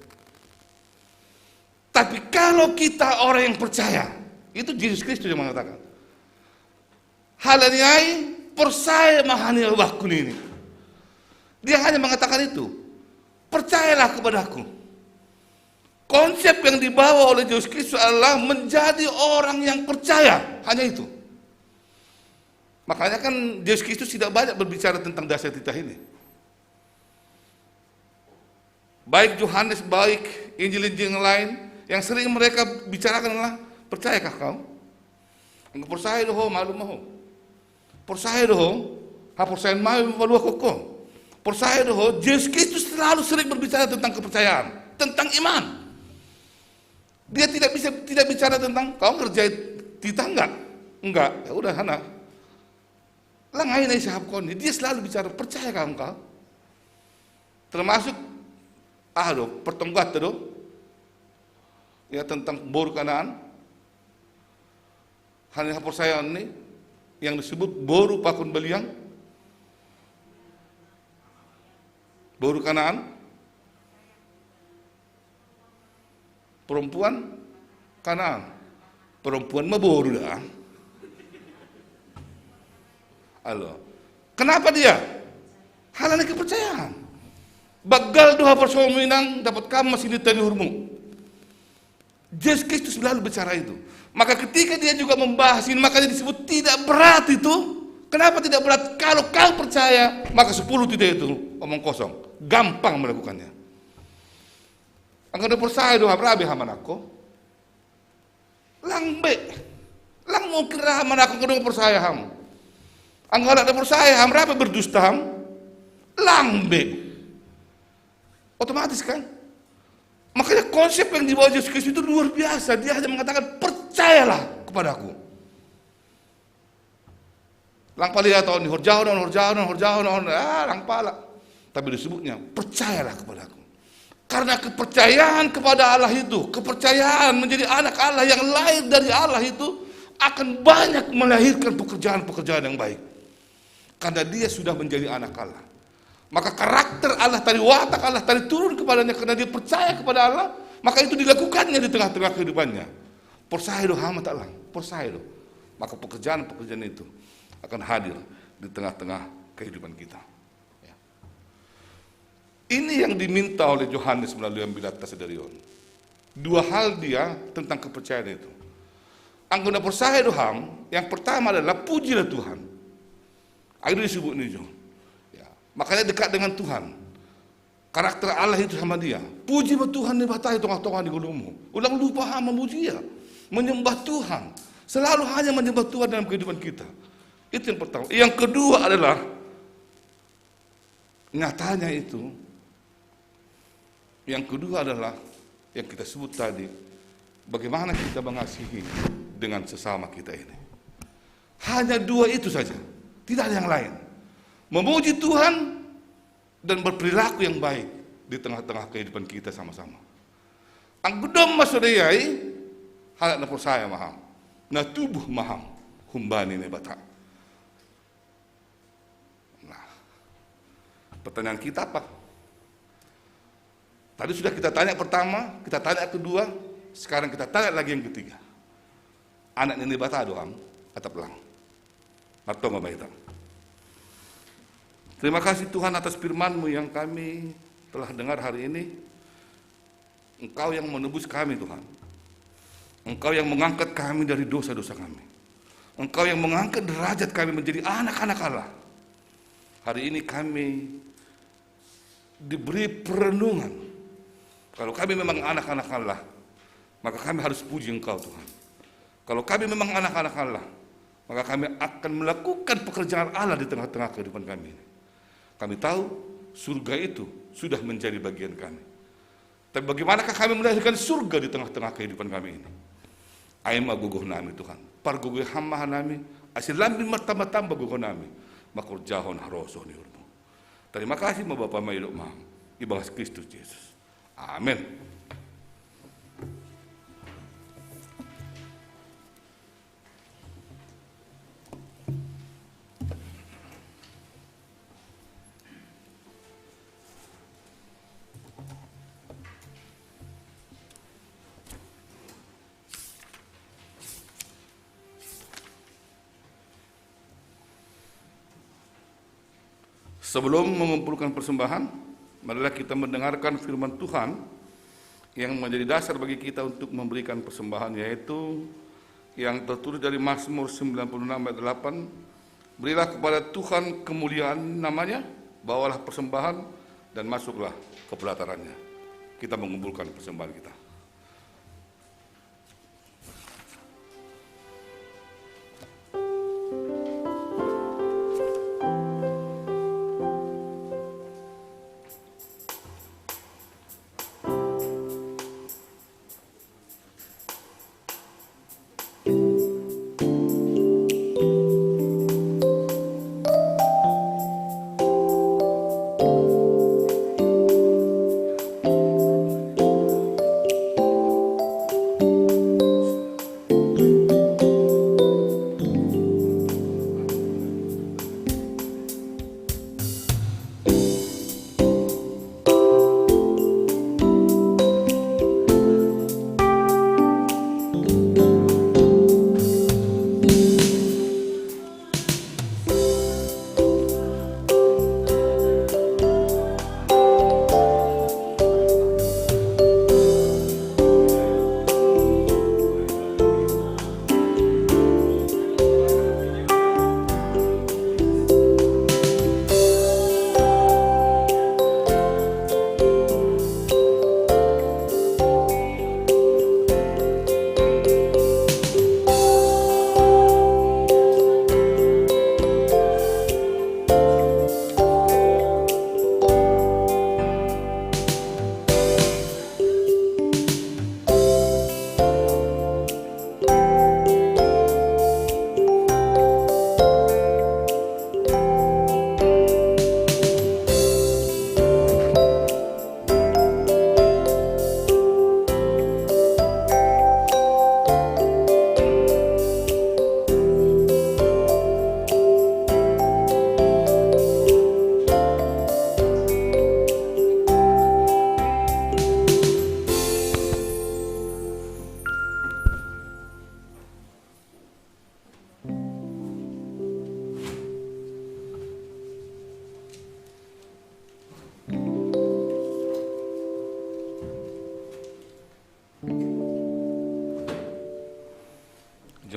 Tapi kalau kita orang yang percaya, itu Yesus Kristus yang mengatakan, halaniai percaya mahani waktu ini. Dia hanya mengatakan itu. Percayalah kepadaku. Konsep yang dibawa oleh Yesus Kristus adalah menjadi orang yang percaya. Hanya itu. Makanya kan Yesus Kristus tidak banyak berbicara tentang dasar titah ini. Baik Yohanes, baik Injil-Injil yang lain, yang sering mereka bicarakan adalah, percayakah kau? Enggak percaya doh, malu mau. Percaya doh, percaya mau malu kok. Percaya doh, Yesus Kristus selalu sering berbicara tentang kepercayaan, tentang iman. Dia tidak bicara tentang kau kerja titah enggak. Ya udah sana. Langai nih sahab kau ini, dia selalu bicara percaya kau. Termasuk pertenggat itu ya tentang boru Kanaan. Hanya percayaan ini yang disebut boru pakun beliang, boru Kanaan, perempuan Kanaan. Perempuan mah bodoh dah. Halo. Kenapa dia? Halanya kepercayaan. Bagal doa persominang dapat kamu masih ditani hurmu. Yesus Kristus selalu bicara itu. Maka ketika dia juga membahas ini, makanya disebut tidak berat itu. Kenapa tidak berat? Kalau kau percaya, maka 10 tidak itu omong kosong. Gampang melakukannya. Angka ada percaya doa berabe hamanako. Langbe. Lang mau kira hamanako kedua percaya ham. Angka ada percaya ham berapa berdusta ham. Langbe. Otomatis kan? Makanya konsep yang dibawa Yesus Kristus itu luar biasa. Dia hanya mengatakan percayalah kepadaku. Lang pala atau horjauh, lang pala. Tapi disebutnya percayalah kepadaku. Karena kepercayaan kepada Allah itu, kepercayaan menjadi anak Allah yang lahir dari Allah itu akan banyak melahirkan pekerjaan-pekerjaan yang baik. Karena dia sudah menjadi anak Allah. Maka karakter Allah tadi, watak Allah tadi turun kepadanya karena dia percaya kepada Allah, maka itu dilakukannya di tengah-tengah kehidupannya. Percaya doh hama tak lang, percaya doh. Maka pekerjaan-pekerjaan itu akan hadir di tengah-tengah kehidupan kita. Ya. Ini yang diminta oleh Yohanes melalui ambilat tasedarion. 2 hal dia tentang kepercayaan itu. Anggona percaya doh ham, yang pertama adalah pujilah Tuhan. Itu disebut nih John. Makanya dekat dengan Tuhan. Karakter Allah itu sama dia. Puji Tuhan di batai tengah-tengah di gulumu. Ulang lupa memuji dia. Menyembah Tuhan. Selalu hanya menyembah Tuhan dalam kehidupan kita. Itu yang pertama. Yang kedua adalah nyatanya itu. Yang kedua adalah yang kita sebut tadi. Bagaimana kita mengasihi dengan sesama kita ini. Hanya 2 itu saja. Tidak ada yang lain. Memuji Tuhan dan berperilaku yang baik di tengah-tengah kehidupan kita sama-sama. Ang gudom masudayay halat na persaya maham, na tubuh maham humbani ne bata. Nah, pertanyaan kita apa? Tadi sudah kita tanya pertama, kita tanya kedua, sekarang kita tanya lagi yang ketiga. Anak ini bata doang atau pelang? Atau mabaita? Terima kasih Tuhan atas firman-Mu yang kami telah dengar hari ini. Engkau yang menebus kami Tuhan. Engkau yang mengangkat kami dari dosa-dosa kami. Engkau yang mengangkat derajat kami menjadi anak-anak Allah. Hari ini kami diberi perenungan. Kalau kami memang anak-anak Allah, maka kami harus puji Engkau Tuhan. Kalau kami memang anak-anak Allah, maka kami akan melakukan pekerjaan Allah di tengah-tengah kehidupan kami ini. Kami tahu surga itu sudah menjadi bagian kami. Tapi bagaimanakah kami melahirkan surga di tengah-tengah kehidupan kami ini? Aim aguguh nami Tuhan. Parguguh hamah nami. Asil lambin martamba-tamba guguh nami. Makur jahon haroso ni urmo. Terima kasih Bapak Mailok Maham. Ibahas Kristus Yesus. Amin. Sebelum mengumpulkan persembahan, marilah kita mendengarkan firman Tuhan yang menjadi dasar bagi kita untuk memberikan persembahan, yaitu yang tertulis dari Mazmur 96 ayat 8. Berilah kepada Tuhan kemuliaan namanya, bawalah persembahan dan masuklah ke pelatarannya. Kita mengumpulkan persembahan kita.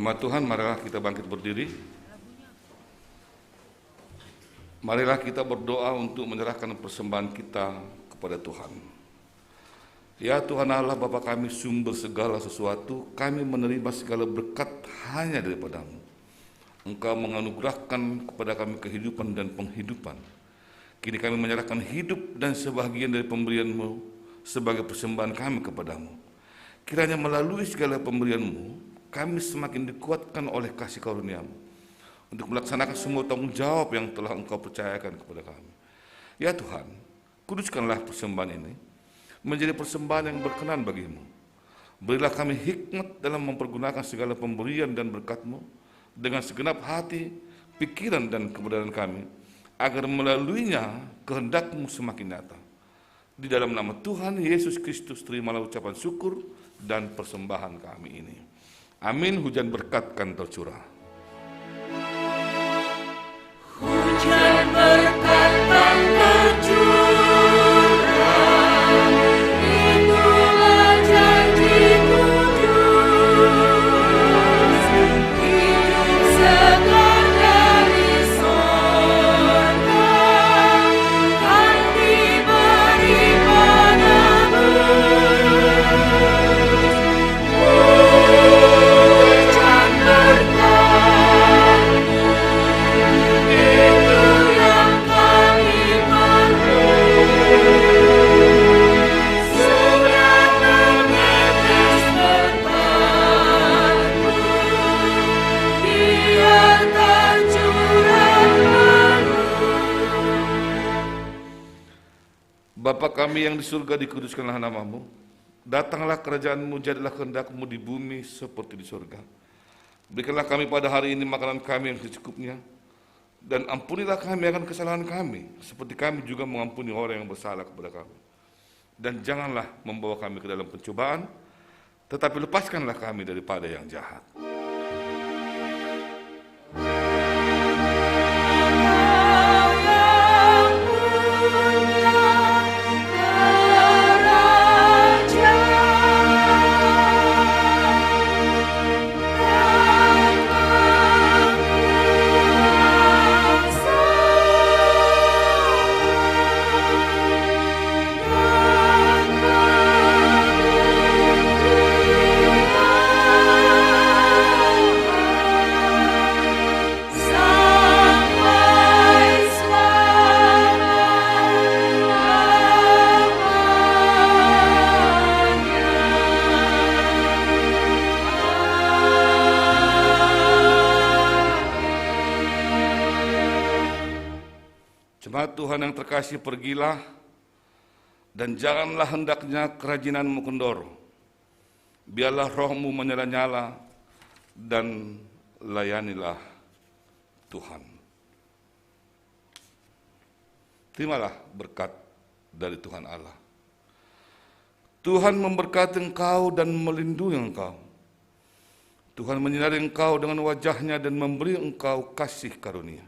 Jemaat Tuhan, marilah kita bangkit berdiri. Marilah kita berdoa untuk menyerahkan persembahan kita kepada Tuhan. Ya Tuhan Allah, Bapa kami, sumber segala sesuatu, kami menerima segala berkat hanya daripada-Mu. Engkau menganugerahkan kepada kami kehidupan dan penghidupan. Kini kami menyerahkan hidup dan sebahagian dari pemberian-Mu sebagai persembahan kami kepada-Mu. Kiranya melalui segala pemberian-Mu, kami semakin dikuatkan oleh kasih karunia-Mu untuk melaksanakan semua tanggung jawab yang telah Engkau percayakan kepada kami. Ya Tuhan, kuduskanlah persembahan ini menjadi persembahan yang berkenan bagi-Mu. Berilah kami hikmat dalam mempergunakan segala pemberian dan berkat-Mu dengan segenap hati, pikiran, dan kebenaran kami, agar melaluinya kehendak-Mu semakin nyata. Di dalam nama Tuhan Yesus Kristus, terimalah ucapan syukur dan persembahan kami ini. Amin. Hujan berkat kan tercurah. Hujan berkat kan tercurah, itulah janji kudus, hidup segar dari sorga, kan diberi padamu. Hujan berkat, itu yang kami perlu. Surga menetes berkat-Mu, biar tercurah penuh. Bapa kami yang di surga, dikuduskanlah nama-Mu. Datanglah kerajaan-Mu, jadilah kehendak-Mu di bumi seperti di surga. Berikanlah kami pada hari ini makanan kami yang secukupnya, dan ampunilah kami akan kesalahan kami, seperti kami juga mengampuni orang yang bersalah kepada kami. Dan janganlah membawa kami ke dalam pencobaan, tetapi lepaskanlah kami daripada yang jahat. Jemaat Tuhan yang terkasih, pergilah dan janganlah hendaknya kerajinanmu kendor. Biarlah rohmu menyala-nyala dan layanilah Tuhan. Terimalah berkat dari Tuhan Allah. Tuhan memberkati engkau dan melindungi engkau. Tuhan menyinari engkau dengan wajah-Nya dan memberi engkau kasih karunia.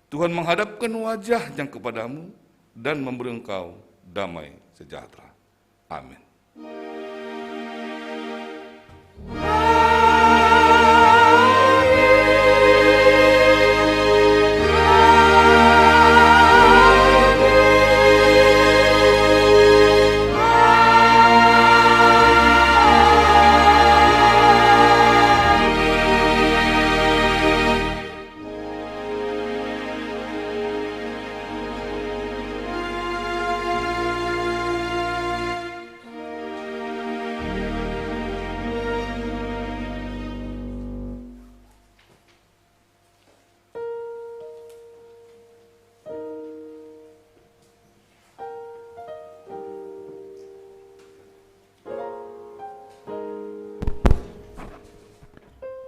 Tuhan menghadapkan wajah-Nya kepadamu dan memberi engkau damai sejahtera. Amin.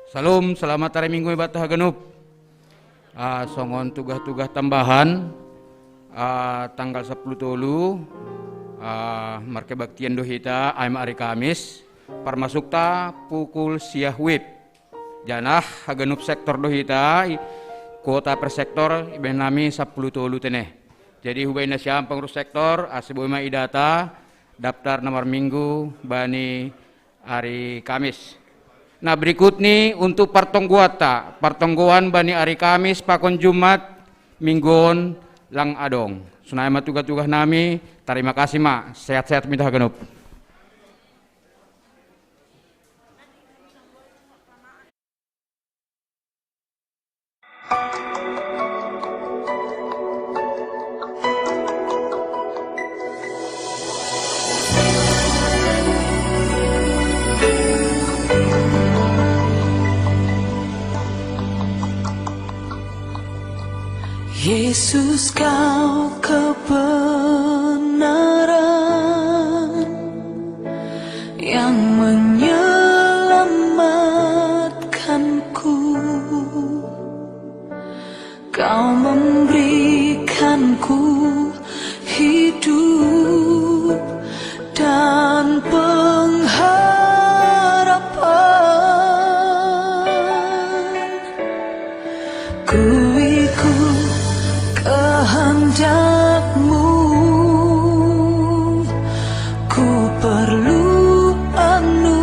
Salam, selamat hari Minggu Batah Genep. Songon tugas-tugas tambahan tanggal 10 tolu marke baktian dohita aim hari Kamis parmasukta pukul siah wib janah Genep sektor dohita kota per sektor iben nami 10 tolu teneh. Jadi hubaina siam pengurus sektor asibuma idata daftar nomor minggu bani hari Kamis. Nah berikut nih untuk pertongguan Bani Ari Kamis pakon Jumat Minggon lang adong. Sunai ma tugas-tugas nami. Terima kasih mak. Sehat-sehat minta hagenup. Yesus, kau kebenaran yang menyelamatkanku. Kau memberikanku hidup dan pengharapan. Ku ikut kehendak-Mu, ku perlu anugerah-Mu.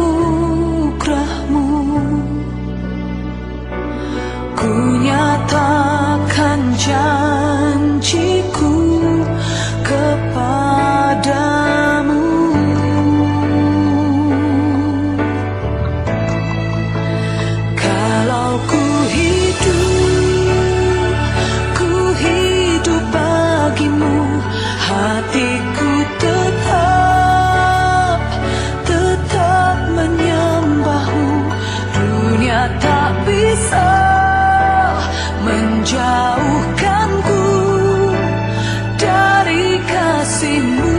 Ku nyatakan janjiku kepadamu. Kalau ku hidup bagimu, hatiku tetap menyembah-Mu. Dunia tak bisa menjauhkanku dari kasih-Mu.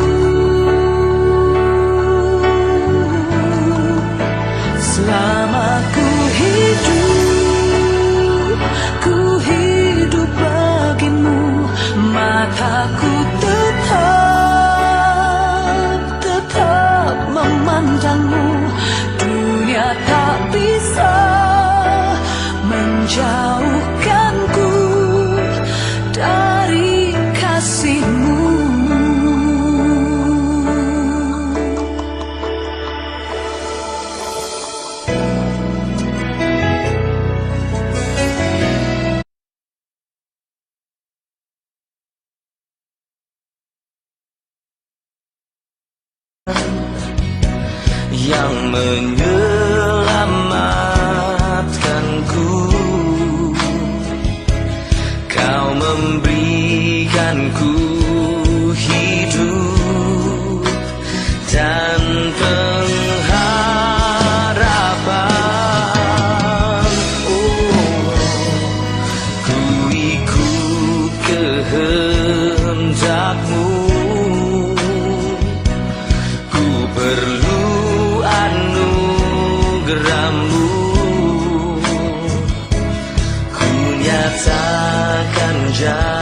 Selama ku hidup bagimu, mataku tetap memandang-Mu. Dunia tak bisa menjauhkanku dari kasih-Mu. Yang menyelamatkanku, Kau memberikanku hidup dan pengharapan. Ku ikut kehendak-Mu, ku perlu anugerah-Mu. Ku nyatakan janji